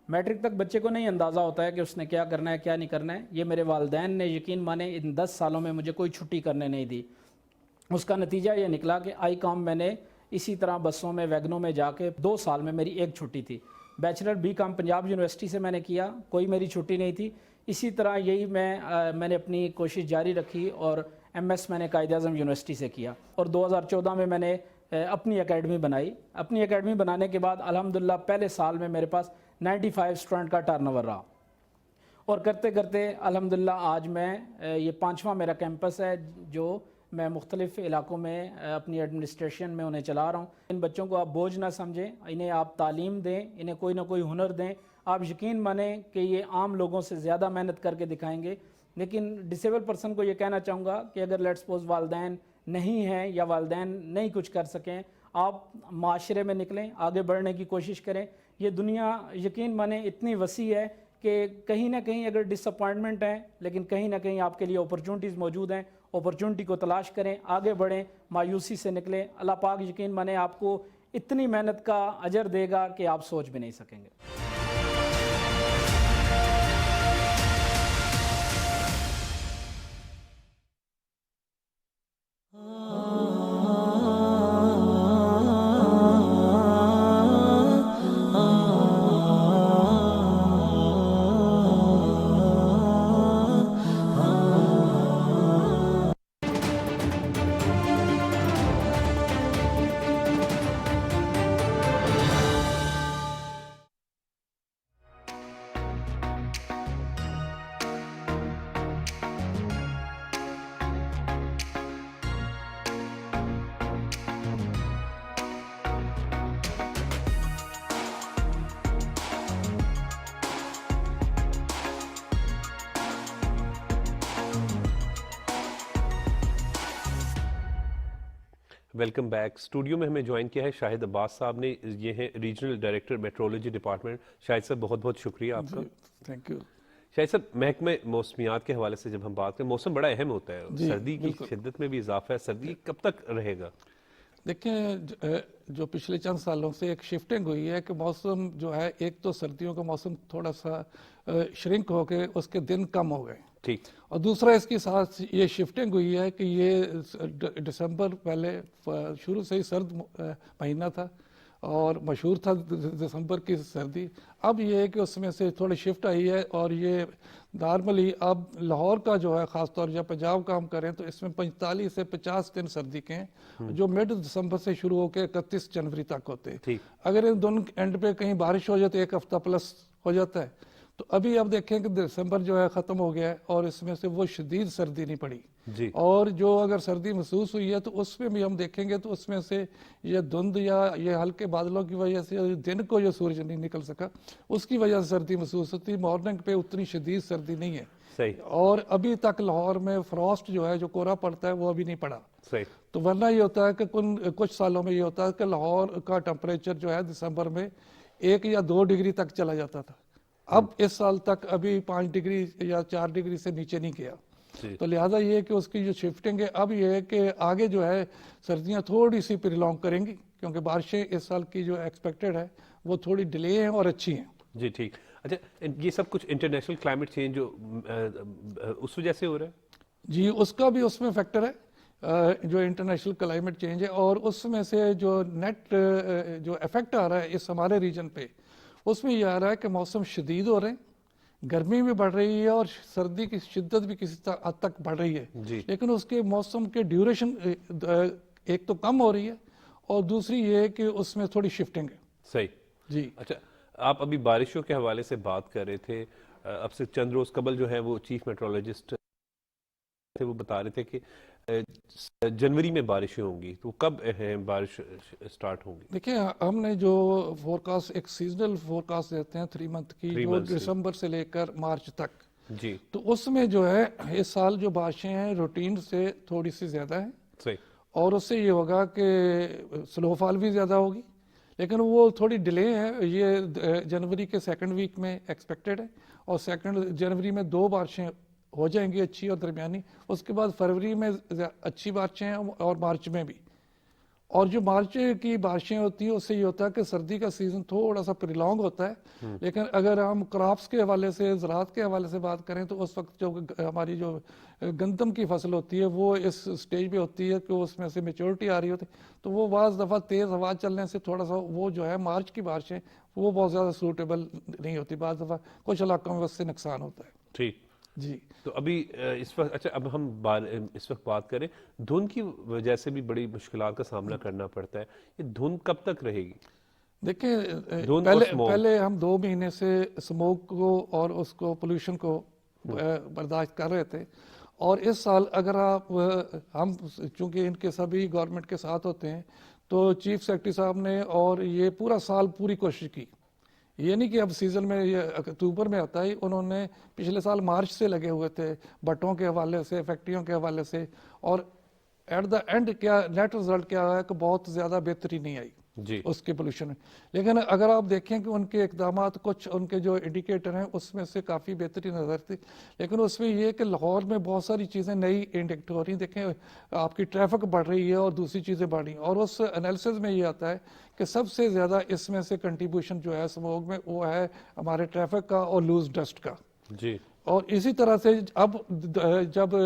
میٹرک تک بچے کو نہیں اندازہ ہوتا ہے کہ اس نے کیا کرنا ہے کیا نہیں کرنا ہے۔ یہ میرے والدین نے یقین مانے ان 10 سالوں میں مجھے کوئی چھٹی کرنے نہیں دی۔ اس کا نتیجہ یہ نکلا کہ آئی کام میں نے اسی طرح بسوں میں ویگنوں میں جا کے 2 سال میں میری ایک چھٹی تھی۔ Bachelor B com Punjab university سے میں نے کیا، کوئی میری چھٹی نہیں تھی۔ اسی طرح یہی میں نے اپنی کوشش جاری رکھی، اور MS میں نے قائد اعظم یونیورسٹی سے کیا، اور 2014 میں نے اپنی اکیڈمی بنائی۔ اپنی اکیڈمی بنانے کے بعد الحمدللہ پہلے سال میں میرے پاس 95 اسٹوڈنٹ کا ٹرن اوور رہا، اور کرتے کرتے الحمدللہ آج میں یہ 5واں میرا کیمپس ہے جو میں مختلف علاقوں میں اپنی ایڈمنسٹریشن میں انہیں چلا رہا ہوں۔ ان بچوں کو آپ بوجھ نہ سمجھیں، انہیں آپ تعلیم دیں، انہیں کوئی نہ کوئی ہنر دیں۔ آپ یقین مانیں کہ یہ عام لوگوں سے زیادہ محنت کر کے دکھائیں گے۔ لیکن ڈسیبل پرسن کو یہ کہنا چاہوں گا کہ اگر لیٹ سپوز والدین نہیں ہیں یا والدین نہیں کچھ کر سکیں، آپ معاشرے میں نکلیں، آگے بڑھنے کی کوشش کریں۔ یہ دنیا یقین مانیں اتنی وسیع ہے کہ کہیں نہ کہیں اگر ڈس اپوائنٹمنٹ ہے، لیکن کہیں نہ کہیں آپ کے لیے اپرچونٹیز موجود ہیں۔ اپرچونٹی کو تلاش کریں، آگے بڑھیں، مایوسی سے نکلیں۔ اللہ پاک یقین مانیں آپ کو اتنی محنت کا اجر دے گا کہ آپ سوچ بھی نہیں سکیں گے۔ Welcome back. اسٹوڈیو میں ہمیں جوائن کیا ہے شاہد عباس صاحب نے، یہ ہیں ریجنل ڈائریکٹر میٹرولوجی ڈپارٹمنٹ۔ شاہد صاحب بہت بہت شکریہ آپ کا۔ Thank you. شاہد صاحب، محکمہ موسمیات کے حوالے سے جب ہم بات کریں، موسم بڑا اہم ہوتا ہے، سردی کی شدت میں بھی اضافہ ہے، سردی کب تک رہے گا؟ دیکھیں، جو پچھلے چند سالوں سے ایک شفٹنگ ہوئی ہے کہ موسم جو ہے، ایک تو سردیوں کا موسم تھوڑا سا شرنک ہو کے اس کے دن کم ہو گئے، ٹھیک، اور دوسرا اس کے ساتھ یہ شفٹنگ ہوئی ہے کہ یہ دسمبر پہلے شروع سے ہی سرد مہینہ تھا اور مشہور تھا دسمبر کی سردی۔ اب یہ ہے کہ اس میں سے تھوڑی شفٹ آئی ہے، اور یہ نارملی اب لاہور کا جو ہے خاص طور یا پنجاب کا ہم کریں تو اس میں 45 سے 50 دن سردی کے ہیں، جو مڈ دسمبر سے شروع ہو کے 31 جنوری تک ہوتے ہیں۔ اگر ان دونوں اینڈ پہ کہیں بارش ہو جاتی ہے، 1 ہفتہ پلس ہو جاتا ہے، تو ابھی اب دیکھیں کہ دسمبر جو ہے ختم ہو گیا ہے اور اس میں سے وہ شدید سردی نہیں پڑی جی اور جو اگر سردی محسوس ہوئی ہے تو اس میں بھی ہم دیکھیں گے تو اس میں سے یہ دھند یا یہ ہلکے بادلوں کی وجہ سے دن کو جو سورج نہیں نکل سکا اس کی وجہ سے سردی محسوس ہوتی. مارننگ پہ اتنی شدید سردی نہیں ہے. صحیح. اور ابھی تک لاہور میں فراسٹ جو ہے جو کورا پڑتا ہے وہ ابھی نہیں پڑا. صحیح. تو ورنہ یہ ہوتا ہے کہ کچھ سالوں میں یہ ہوتا ہے کہ لاہور کا ٹمپریچر جو ہے دسمبر میں 1 یا 2 ڈگری تک چلا جاتا تھا. اب اس سال تک ابھی 5 ڈگری یا 4 ڈگری سے نیچے نہیں گیا. تو لہٰذا یہ کہ اس کی جو شفٹنگ ہے اب یہ ہے کہ آگے جو ہے سردیاں تھوڑی سی پریلونگ کریں گی کیونکہ بارشیں اس سال کی جو ایکسپیکٹڈ ہے وہ تھوڑی ڈیلے ہیں اور اچھی ہیں. جی ٹھیک. اچھا یہ سب کچھ انٹرنیشنل کلائمیٹ چینج جو اس وجہ سے ہو رہا ہے؟ جی اس کا بھی اس میں فیکٹر ہے جو انٹرنیشنل کلائمیٹ چینج ہے, اور اس میں سے جو نیٹ جو افیکٹ آ رہا ہے اس ہمارے ریجن پہ اس میں یہ آ رہا ہے کہ موسم شدید ہو رہے ہیں, گرمی بھی بڑھ رہی ہے اور سردی کی شدت بھی کسی حد تک بڑھ رہی ہے. لیکن اس کے موسم کے ڈیوریشن ایک تو کم ہو رہی ہے اور دوسری یہ ہے کہ اس میں تھوڑی شفٹنگ ہے. صحیح. جی اچھا آپ ابھی بارشوں کے حوالے سے بات کر رہے تھے, اب سے چند روز قبل جو ہے وہ چیف میٹرولوجسٹ تھے وہ بتا رہے تھے کہ جنوری میں بارشیں ہوں گی, تو کب بارش سٹارٹ ہوں گی؟ دیکھیں ہم نے جو فورکاسٹ ایک سیزنل فورکاسٹ دیتے ہیں 3 منتھ کی جو دسمبر سے لے کر مارچ تک, جی تو اس میں جو ہے اس سال جو بارشیں ہیں روٹین سے تھوڑی سی زیادہ ہیں. صحیح. اور اس سے یہ ہوگا کہ سلو فال بھی زیادہ ہوگی لیکن وہ تھوڑی ڈیلے ہے. یہ جنوری کے 2nd ویک میں ایکسپیکٹڈ ہے اور 2 جنوری میں 2 بارشیں ہو جائیں گی اچھی اور درمیانی. اس کے بعد فروری میں اچھی بارشیں ہیں اور مارچ میں بھی. اور جو مارچ کی بارشیں ہوتی ہیں اس سے یہ ہوتا ہے کہ سردی کا سیزن تھوڑا سا پریلونگ ہوتا ہے. لیکن اگر ہم کراپس کے حوالے سے زراعت کے حوالے سے بات کریں تو اس وقت جو ہماری جو گندم کی فصل ہوتی ہے وہ اس سٹیج پہ ہوتی ہے کہ اس میں سے میچورٹی آ رہی ہوتی ہے, تو وہ بعض دفعہ تیز ہوا چلنے سے تھوڑا سا وہ جو ہے مارچ کی بارشیں وہ بہت زیادہ سوٹیبل نہیں ہوتی. بعض دفعہ کچھ علاقوں میں اس سے نقصان ہوتا ہے. ٹھیک. جی تو ابھی اس وقت اچھا اب ہم اس وقت بات کریں دھند کی وجہ سے بھی بڑی مشکلات کا سامنا کرنا پڑتا ہے, یہ دھند کب تک رہے گی؟ دیکھیں پہلے ہم 2 مہینے سے اسموک کو اور اس کو پولوشن کو برداشت کر رہے تھے, اور اس سال اگر آپ ہم چونکہ ان کے سبھی گورنمنٹ کے ساتھ ہوتے ہیں تو چیف سیکرٹری صاحب نے اور یہ پورا سال پوری کوشش کی. یہ نہیں کہ اب سیزن میں یہ اکتوبر میں آتا ہے, انہوں نے پچھلے سال مارچ سے لگے ہوئے تھے بٹوں کے حوالے سے فیکٹریوں کے حوالے سے, اور ایٹ دا اینڈ کیا نیٹ رزلٹ کیا ہے کہ بہت زیادہ بہتری نہیں آئی جی اس کے پولوشن میں. لیکن اگر آپ دیکھیں کہ ان کے اقدامات کچھ ان کے جو انڈیکیٹر ہیں اس میں سے کافی بہتری نظر تھی, لیکن اس میں یہ کہ لاہور میں بہت ساری چیزیں نئی انڈیکٹ ہو رہی. دیکھیں آپ کی ٹریفک بڑھ رہی ہے اور دوسری چیزیں بڑھ رہی ہیں, اور اس انالیسز میں یہ آتا ہے کہ سب سے زیادہ اس میں سے کنٹریبیوشن جو ہے اسموگ میں وہ ہے ہمارے ٹریفک کا اور لوز ڈسٹ کا. جی اور اسی طرح سے اب جب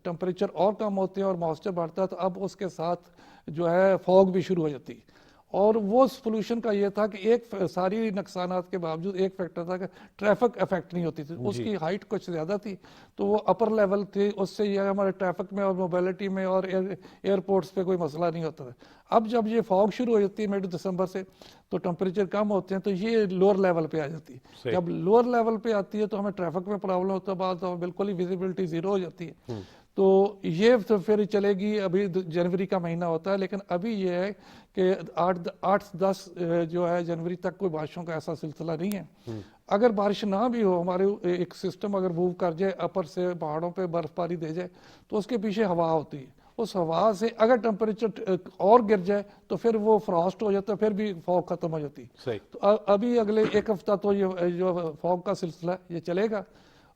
ٹمپریچر اور کم ہوتے ہیں اور موئسچر بڑھتا ہے تو اب اس کے ساتھ جو ہے فوگ بھی شروع ہو جاتی ہے. اور وہ پولوشن کا یہ تھا کہ ایک ساری نقصانات کے باوجود ایک فیکٹر تھا کہ ٹریفک افیکٹ نہیں ہوتی تھی, اس کی ہائٹ کچھ زیادہ تھی تو وہ اپر لیول تھی, اس سے یہ ہمارے ٹریفک میں اور موبیلٹی میں اور ایئرپورٹس پہ کوئی مسئلہ نہیں ہوتا تھا. اب جب یہ فوگ شروع ہو جاتی ہے مڈ دسمبر سے تو ٹمپریچر کم ہوتے ہیں تو یہ لوور لیول پہ آ جاتی ہے. جب لوور لیول پہ آتی ہے تو ہمیں ٹریفک میں پرابلم ہوتا ہے, بعض بالکل ہی ویزیبلٹی زیرو ہو جاتی ہے. تو یہ پھر چلے گی, ابھی جنوری کا مہینہ ہوتا ہے لیکن ابھی یہ ہے کہ 8-10 جو ہے جنوری تک کوئی بارشوں کا ایسا سلسلہ نہیں ہے. اگر بارش نہ بھی ہو, ہمارے ایک سسٹم اگر موو کر جائے اپر سے پہاڑوں پہ برف باری دے جائے تو اس کے پیچھے ہوا ہوتی ہے, اس ہوا سے اگر ٹمپریچر اور گر جائے تو پھر وہ فراسٹ ہو جاتا ہے, پھر بھی فوگ ختم ہو جاتی. تو ابھی اگلے 1 ہفتہ تو یہ جو فوگ کا سلسلہ یہ چلے گا,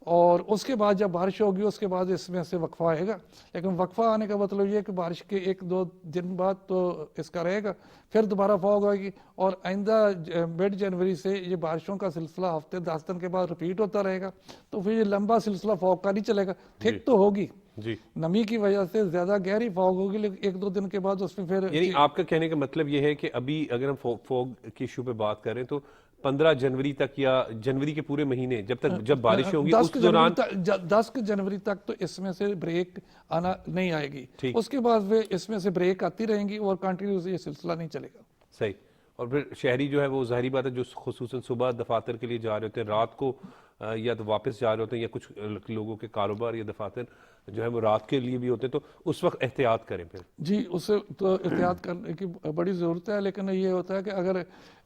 اور اس کے بعد جب بارش ہوگی اس کے بعد اس میں سے وقفہ آئے گا. لیکن وقفہ آنے کا مطلب یہ کہ بارش کے 1-2 دن بعد تو اس کا رہے گا, پھر دوبارہ فوگ آئے گی, اور آئندہ مڈ جنوری سے یہ بارشوں کا سلسلہ ہفتے 10 دن کے بعد رپیٹ ہوتا رہے گا. تو پھر یہ لمبا سلسلہ فوگ کا نہیں چلے گا. ٹھیک تو ہوگی نمی کی وجہ سے زیادہ گہری فوگ ہوگی, لیکن 1-2 دن کے بعد اس میں پھر یعنی آپ کا کہنے کا مطلب یہ ہے کہ ابھی اگر ہم فوگ کی ایشو پہ بات کریں تو 15 جنوری تک یا جنوری کے پورے مہینے جب بارش ہوگی اس دوران 10 جنوری تک تو اس میں سے بریک آنا نہیں آئے گی. اس کے بعد اس میں سے بریک آتی رہیں گی اور کنٹینیوس یہ سلسلہ نہیں چلے گا. صحیح. اور پھر شہری جو ہے وہ ظاہری بات ہے جو خصوصاً صبح دفاتر کے لیے جا رہے ہوتے ہیں, رات کو یا تو واپس جا رہے ہوتے ہیں یا کچھ لوگوں کے کاروبار یا دفاتر جو ہے وہ رات کے لیے بھی ہوتے ہیں، تو اس وقت احتیاط کریں پھر؟ جی اس سے تو احتیاط کرنے کی بڑی ضرورت ہے، لیکن یہ ہوتا ہے کہ اگر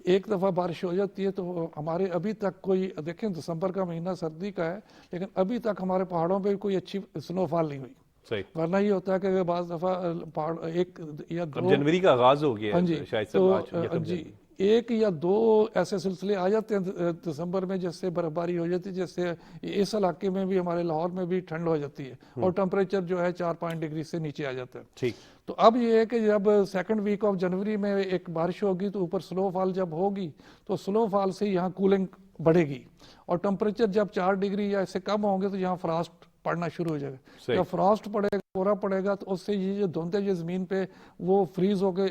ایک دفعہ بارش ہو جاتی ہے تو ہمارے ابھی تک کوئی، دیکھیں دسمبر کا مہینہ سردی کا ہے لیکن ابھی تک ہمارے پہاڑوں پہ کوئی اچھی سنو فال نہیں ہوئی. صحیح. ورنہ یہ ہوتا ہے کہ بعض دفعہ پہاڑ ایک یا اب دو، جنوری کا آغاز ہو گیا ہاں جی، ہے شاید تو آج یکم جی جنوری. ایک یا دو ایسے سلسلے آ جاتے ہیں دسمبر میں جس سے برف باری ہو جاتی ہے، جس سے اس علاقے میں بھی ہمارے لاہور میں بھی ٹھنڈ ہو جاتی ہے اور ٹمپریچر جو ہے 4-5 ڈگری سے نیچے آ جاتا ہے. ٹھیک. تو اب یہ ہے کہ جب سیکنڈ ویک آف جنوری میں ایک بارش ہوگی تو اوپر سنو فال جب ہوگی تو سنو فال سے یہاں کولنگ بڑھے گی اور ٹمپریچر جب 4 ڈگری یا اس سے کم ہوں گے تو یہاں فراسٹ پڑنا شروع ہو جائے گا. جب فراسٹ پڑے گا، کورا پڑے گا، تو اس سے یہ جو دھند ہے یہ زمین پہ وہ فریز ہو کے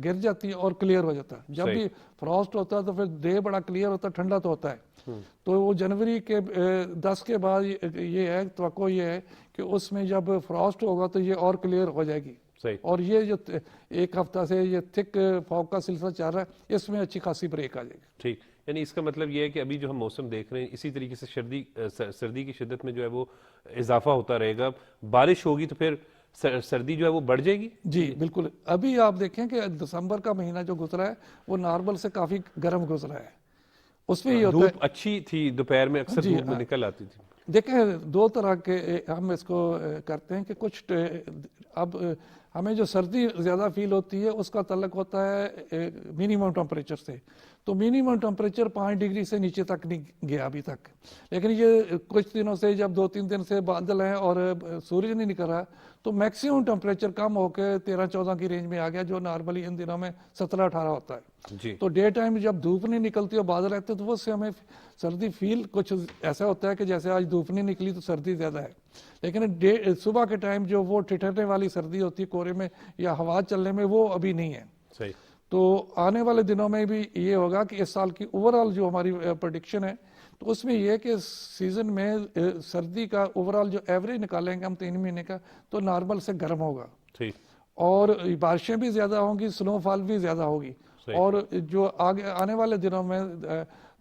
گر جاتی ہے اور کلیئر ہو جاتا ہے. جب بھی فراسٹ ہوتا ہے تو پھر ڈے بڑا کلیئر ہوتا ہے، ٹھنڈا تو ہوتا ہے. تو وہ جنوری کے 10 کے بعد یہ ہے، توقع یہ ہے کہ اس میں جب فراسٹ ہوگا تو یہ اور کلیئر ہو جائے گی. اور یہ جو ایک ہفتہ سے یہ تھک فوگ کا سلسلہ چل رہا ہے اس میں اچھی خاصی بریک آ جائے گی. ٹھیک. یعنی اس کا مطلب یہ ہے کہ ابھی جو ہم موسم دیکھ رہے ہیں اسی طریقے سے سردی کی شدت میں جو ہے وہ اضافہ ہوتا رہے گا. بارش ہوگی تو پھر سردی جو ہے وہ بڑھ جائے گی. جی بالکل. ابھی آپ دیکھیں کہ دسمبر کا مہینہ جو گزرا ہے وہ نارمل سے کافی گرم گزرا ہے. اس میں یہ ہوتا ہے دھوپ اچھی تھی، دوپہر میں اکثر دھوپ میں نکل آتی تھی. دیکھیں دو طرح کے ہم اس کو کرتے ہیں کہ کچھ اب ہمیں جو سردی زیادہ فیل ہوتی ہے اس کا تعلق ہوتا ہے منیمم ٹمپریچر سے. تو منیمم ٹمپریچر 5 ڈگری سے نیچے تک نہیں گیا ابھی تک، لیکن یہ کچھ دنوں سے جب 2-3 دن سے بادل ہیں اور سورج نہیں نکل رہا تو میکسیمم ٹمپریچر کم ہو کے 13-14 کی رینج میں آ گیا، جو نارملی ان دنوں میں 17-18 ہوتا ہے. جی. تو ڈے ٹائم جب دھوپ نہیں نکلتی اور بادل رہتے تو اس سے ہمیں سردی فیل کچھ ایسا ہوتا ہے کہ جیسے آج دھوپ نہیں نکلی تو سردی زیادہ ہے. لیکن صبح کے ٹائم جو وہ ٹھٹھرنے والی سردی ہوتی ہے کورے میں یا ہوا چلنے میں، وہ ابھی نہیں ہے. صحیح. تو آنے والے دنوں میں بھی یہ ہوگا کہ اس سال کی اوورآل جو ہماری پریڈکشن ہے تو اس میں یہ ہے کہ سیزن میں سردی کا اوورآل جو ایوریج نکالیں گے ہم 3 مہینے کا تو نارمل سے گرم ہوگا. ٹھیک. اور بارشیں بھی زیادہ ہوں گی، سنو فال بھی زیادہ ہوگی. اور جو آگے آنے والے دنوں میں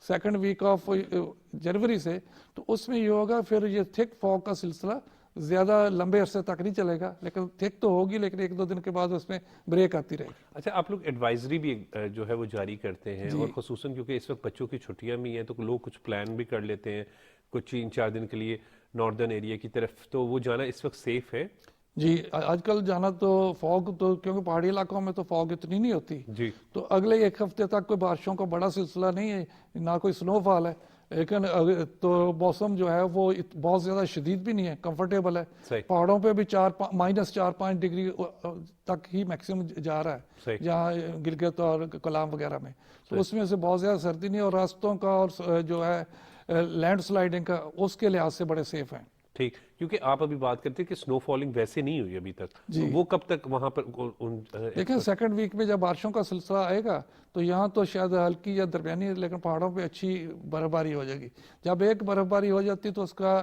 سیکنڈ ویک آف جنوری سے تو اس میں یہ ہوگا پھر یہ تھک فوگ کا سلسلہ زیادہ لمبے عرصے تک نہیں چلے گا، لیکن تھک تو ہوگی لیکن 1-2 دن کے بعد اس میں بریک آتی رہے گی. اچھا، آپ لوگ ایڈوائزری بھی جو ہے وہ جاری کرتے ہیں اور خصوصاً کیونکہ اس وقت بچوں کی چھٹیاں بھی ہیں تو لوگ کچھ پلان بھی کر لیتے ہیں کچھ 3-4 دن کے لیے ناردرن ایریا کی طرف، تو وہ جانا اس وقت سیف ہے؟ جی آج کل جانا تو فوگ تو کیونکہ پہاڑی علاقوں میں تو فوگ اتنی نہیں ہوتی. جی. تو اگلے 1 ہفتے تک کوئی بارشوں کا بڑا سلسلہ نہیں ہے، نہ کوئی سنو فال ہے، لیکن تو موسم جو ہے وہ بہت زیادہ شدید بھی نہیں ہے، کمفرٹیبل ہے. پہاڑوں پہ بھی -4-5 ڈگری تک ہی میکسیمم جا رہا ہے جہاں گلگت اور کلام وغیرہ میں. تو اس میں سے بہت زیادہ سردی نہیں، اور راستوں کا اور جو ہے لینڈ سلائڈنگ کا اس کے لحاظ سے بڑے سیف ہیں. ٹھیک. کیونکہ آپ ابھی بات کرتے ہیں کہ سنو فالنگ ویسے نہیں ہوئی ابھی تک، وہ کب تک وہاں پر دیکھیں سیکنڈ ویک میں جب بارشوں کا سلسلہ آئے گا تو یہاں تو شاید ہلکی یا درمیانی، لیکن پہاڑوں پہ اچھی برف باری ہو جائے گی. جب ایک برف باری ہو جاتی تو اس کا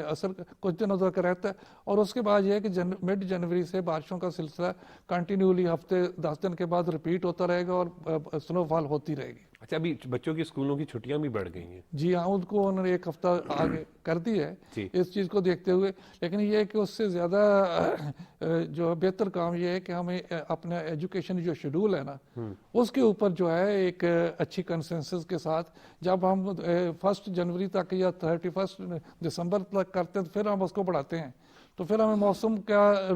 اثر کچھ دنوں تک رہتا ہے، اور اس کے بعد یہ ہے کہ مڈ جنوری سے بارشوں کا سلسلہ کنٹینیولی ہفتے 10 دن کے بعد ریپیٹ ہوتا رہے گا اور سنو فال ہوتی رہے گی. اچھا، ابھی بچوں کی اسکولوں کی چھٹیاں بھی بڑھ گئی ہیں. جی ہاں، ان کو انہوں نے 1 ہفتہ آگے کر دی ہے اس چیز کو دیکھتے ہوئے. لیکن یہ ہے کہ اس سے زیادہ جو بہتر کام یہ ہے کہ ہمیں اپنا ایجوکیشن جو شیڈول ہے نا اس کے اوپر جو ہے ایک اچھی کنسنسس کے ساتھ جب ہم 1 جنوری تک یا 31 دسمبر تک کرتے ہیں تو پھر ہم اس کو بڑھاتے ہیں تو پھر ہمیں موسم کا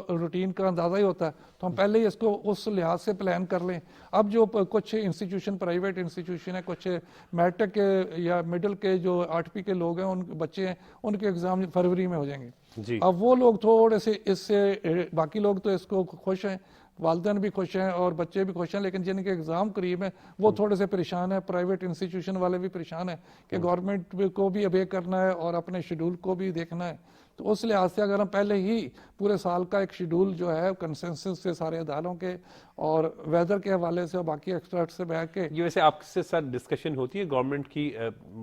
روٹین کا اندازہ ہی ہوتا ہے، تو ہم پہلے ہی اس کو اس لحاظ سے پلان کر لیں. اب جو کچھ انسٹیٹیوشن پرائیویٹ انسٹیٹیوشن ہے، کچھ میٹرک کے یا مڈل کے جو 8ویں کے لوگ ہیں، ان بچے ہیں، ان کے ایگزام فروری میں ہو جائیں گے. اب وہ لوگ تھوڑے سے اس سے، باقی لوگ تو اس کو خوش ہیں، والدین بھی خوش ہیں اور بچے بھی خوش ہیں، لیکن جن کے ایگزام قریب ہیں وہ تھوڑے سے پریشان ہیں. پرائیویٹ انسٹیٹیوشن والے بھی پریشان ہیں کہ گورنمنٹ کو بھی ابے کرنا ہے اور اپنے شیڈول کو بھی دیکھنا ہے. تو اس لحاظ سے اگر ہم پہلے ہی پورے سال کا ایک شیڈول جو ہے کنسنسس سے سارے اداروں کے اور ویدر کے حوالے سے اور باقی ایکسپرٹ سے بیٹھ کے، یہ ویسے آپ سے ساتھ ڈسکشن ہوتی ہے گورنمنٹ کی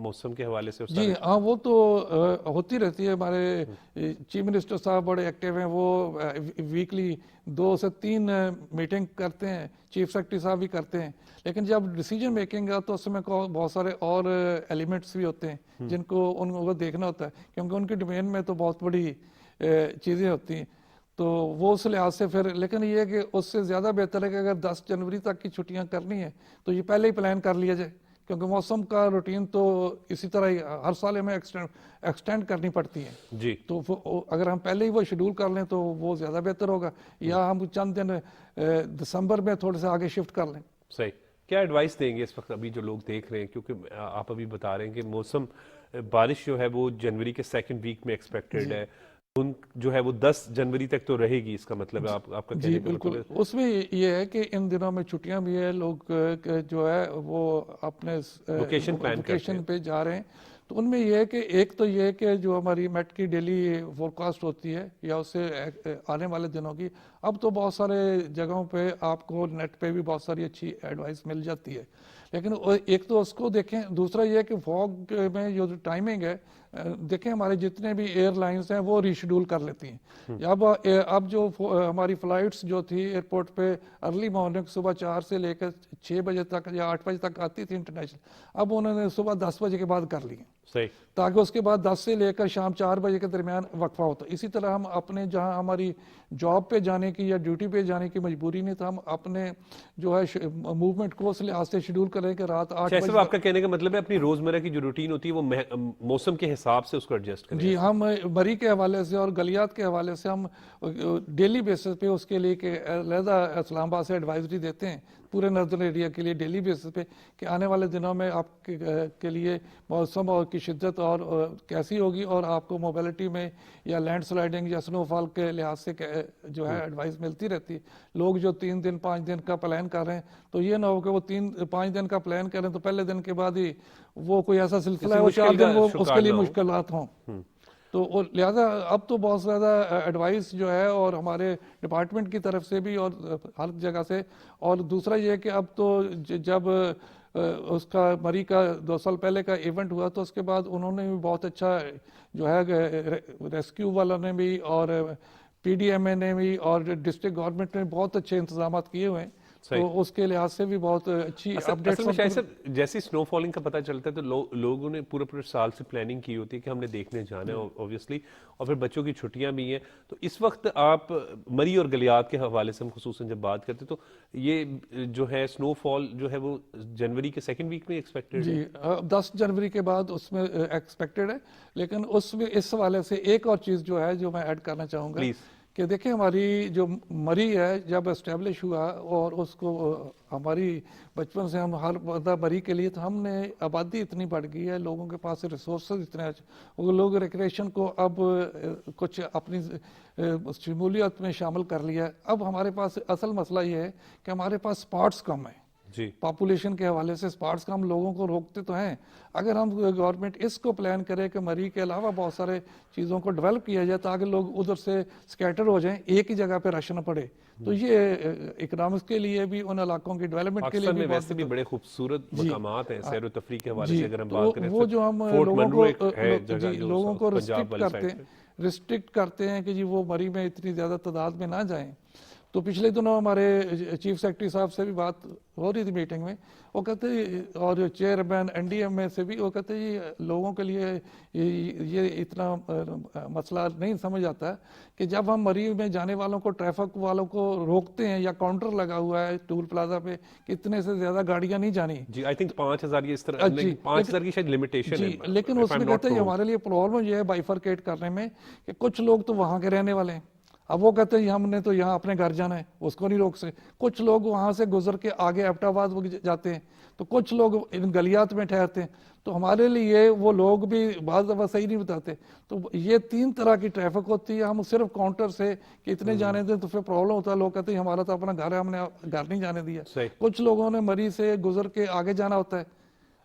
موسم کے حوالے سے؟ جی ہاں وہ تو ہوتی رہتی ہے. ہمارے چیف منسٹر صاحب بڑے ایکٹیو ہیں، وہ ویکلی 2 سے 3 میٹنگ کرتے ہیں، چیف سیکرٹری صاحب بھی کرتے ہیں. لیکن جب ڈیسیجن میکنگ ہے تو اس میں بہت سارے اور ایلیمنٹس بھی ہوتے ہیں جن کو ان کو دیکھنا ہوتا ہے، کیونکہ ان کی ڈومین میں تو بہت بڑی چیزیں ہوتی ہیں. تو وہ اس لحاظ سے پھر، لیکن یہ ہے کہ اس سے زیادہ بہتر ہے کہ اگر 10 جنوری تک کی چھٹیاں کرنی ہیں تو یہ پہلے ہی پلان کر لیا جائے، کیونکہ موسم کا روٹین تو اسی طرح ہی ہر سال ہمیں ایکسٹینڈ کرنی پڑتی ہے. جی تو اگر ہم پہلے ہی وہ شیڈول کر لیں تو وہ زیادہ بہتر ہوگا، یا ہم چند دن دسمبر میں تھوڑے سے آگے شفٹ کر لیں. صحیح. کیا ایڈوائس دیں گے اس وقت ابھی جو لوگ دیکھ رہے ہیں، کیونکہ آپ ابھی بتا رہے ہیں کہ موسم بارش جو ہے وہ جنوری کے 2nd ویک میں ایکسپیکٹڈ ہے، ان جو ہے وہ 10 جنوری تک تو رہے گی، اس کا مطلب ہے آپ کا جی کہنے کا بالکل. مطلب اس میں یہ ہے کہ ان دنوں میں چھٹیاں بھی ہے، لوگ جو ہے وہ اپنے ویکیشن پہ جا رہے ہیں. تو ان میں یہ ہے کہ ایک تو یہ ہے کہ جو ہماری میٹ کی ڈیلی فور کاسٹ ہوتی ہے یا اس سے آنے والے دنوں کی، اب تو بہت سارے جگہوں پہ آپ کو نیٹ پہ بھی بہت ساری اچھی ایڈوائس مل جاتی ہے. لیکن ایک تو اس کو دیکھیں، دوسرا یہ کہ فوگ میں جو ٹائمنگ ہے، دیکھیں ہمارے جتنے بھی ایئر لائنز ہیں وہ ریشیڈول کر لیتی ہیں. اب جو ہماری فلائٹس جو تھی ایئرپورٹ پہ ارلی مارننگ صبح 4 سے لے کر 6 بجے تک یا 8 بجے تک آتی تھی انٹرنیشنل، اب انہوں نے صبح 10 بجے کے بعد کر لی ہیں، صحیح، تاکہ اس کے بعد 10 سے لے کر شام 4 بجے کے درمیان وقفہ ہوتا. اسی طرح ہم اپنے جہاں ہماری جاب پہ جانے کی یا ڈیوٹی پہ جانے کی مجبوری نہیں تھا، ہم اپنے جو ہے موومنٹ کو اس لحاظ سے شیڈول کریں کہ رات 8 صرف بجے. آپ کا کہنے کا مطلب ہے اپنی روزمرہ کی جو روٹین ہوتی ہے وہ موسم کے حساب سے اس کو ایڈجسٹ کریں. جی ہم مری کے حوالے سے اور گلیات کے حوالے سے ہم ڈیلی بیسس پہ اس کے لیے کہ علیحدہ اسلام آباد سے ایڈوائزری دیتے ہیں پورے ناردرن ایریا کے لیے ڈیلی بیسس پہ کہ آنے والے دنوں میں آپ کے لیے موسم اور کی شدت اور کیسی ہوگی، اور آپ کو موبیلٹی میں یا لینڈ سلائڈنگ یا سنو فال کے لحاظ سے جو ہے ایڈوائز ملتی رہتی ہے. لوگ جو 3 دن 5 دن کا پلان کر رہے ہیں تو یہ نہ ہو کہ وہ 3-5 دن کا پلان کریں تو پہلے دن کے بعد ہی وہ کوئی ایسا سلسلہ ہے وہ 4 دن وہ اس کے لیے مشکلات ہوں. تو لہذا اب تو بہت زیادہ ایڈوائس جو ہے اور ہمارے ڈپارٹمنٹ کی طرف سے بھی اور ہر جگہ سے. اور دوسرا یہ کہ اب تو جب اس کا مری کا 2 سال پہلے کا ایونٹ ہوا تو اس کے بعد انہوں نے بھی بہت اچھا جو ہے ریسکیو والا نے بھی اور پی ڈی ایم اے نے بھی اور ڈسٹرکٹ گورنمنٹ نے بہت اچھے انتظامات کیے ہوئے ہیں. تو اس کے لحاظ سے بھی بہت اچھی اپڈیٹس. جیسی سنو فالنگ کا پتہ چلتا ہے تو لوگوں نے پورے سال سے پلاننگ کی ہوتی ہے کہ ہم نے دیکھنے جانا ہے اوبویسلی، اور پھر بچوں کی چھٹیاں بھی ہیں. تو اس وقت آپ مری اور گلیات کے حوالے سے ہم خصوصاً جب بات کرتے تو یہ جو ہے سنو فال جو ہے وہ جنوری کے 2nd ویک میں ایکسپیکٹڈ ہے. جی 10 جنوری کے بعد اس میں ایکسپیکٹڈ ہے. لیکن اس میں اس حوالے سے ایک اور چیز جو ہے جو میں ایڈ کرنا چاہوں گا کہ دیکھیں ہماری جو مری ہے جب اسٹیبلش ہوا اور اس کو ہماری بچپن سے ہم ہر بندہ مری کے لیے تو ہم نے آبادی اتنی بڑھ گئی ہے، لوگوں کے پاس ریسورسز اتنے وہ لوگ ریکریشن کو اب کچھ اپنی شمولیت میں شامل کر لیا ہے. اب ہمارے پاس اصل مسئلہ یہ ہے کہ ہمارے پاس اسپاٹس کم ہیں. جی پاپولیشن کے حوالے سے اسپاٹس کا ہم لوگوں کو روکتے تو ہیں. اگر ہم گورنمنٹ اس کو پلان کرے کہ مری کے علاوہ بہت سارے چیزوں کو ڈیولپ کیا جائے تاکہ لوگ ادھر سے سکیٹر ہو جائیں، ایک ہی جگہ پہ رش نہ پڑے، تو یہ اکنامکس کے لیے بھی ان علاقوں کی ڈیولپمنٹ کے لیے بھی ویسے بھی بڑے خوبصورت مقامات ہیں سیر و تفریح کے حوالے سے اگر ہم تو بات کریں. وہ جو ہم لوگوں کو ریسٹرکٹ کرتے ہیں کہ جی وہ مری میں اتنی زیادہ تعداد میں نہ جائیں. تو پچھلے دنوں ہمارے چیف سیکرٹری صاحب سے بھی بات ہو رہی تھی میٹنگ میں، وہ کہتے اور چیئرمین این ڈی ایم میں سے بھی وہ کہتے جی لوگوں کے لیے یہ اتنا مسئلہ نہیں سمجھ آتا کہ جب ہم مری میں جانے والوں کو ٹریفک والوں کو روکتے ہیں یا کاؤنٹر لگا ہوا ہے ٹول پلازا پہ کہ اتنے سے زیادہ گاڑیاں نہیں جانی. جی آئی تھنک 5000 یہ اس طرح 5000 کی شاید لمیٹیشن ہے. لیکن اس میں کہتے ہیں ہمارے لیے پرابلم یہ ہے بائیفرکیٹ کرنے میں کہ کچھ لوگ تو وہاں کے رہنے والے ہیں. اب وہ کہتے ہیں ہم نے تو یہاں اپنے گھر جانا ہے، اس کو نہیں روک سکتے. کچھ لوگ وہاں سے گزر کے آگے ایبٹ آباد جاتے ہیں، تو کچھ لوگ ان گلیات میں ٹھہرتے ہیں. تو ہمارے لیے وہ لوگ بھی بعض دفعہ صحیح نہیں بتاتے. تو یہ 3 طرح کی ٹریفک ہوتی ہے. ہم صرف کاؤنٹر سے کہ اتنے جانے دیں تو پھر پرابلم ہوتا ہے. لوگ کہتے ہیں ہمارا تو اپنا گھر ہے، ہم نے گھر نہیں جانے دیا. کچھ لوگوں نے مری سے گزر کے آگے جانا ہوتا ہے.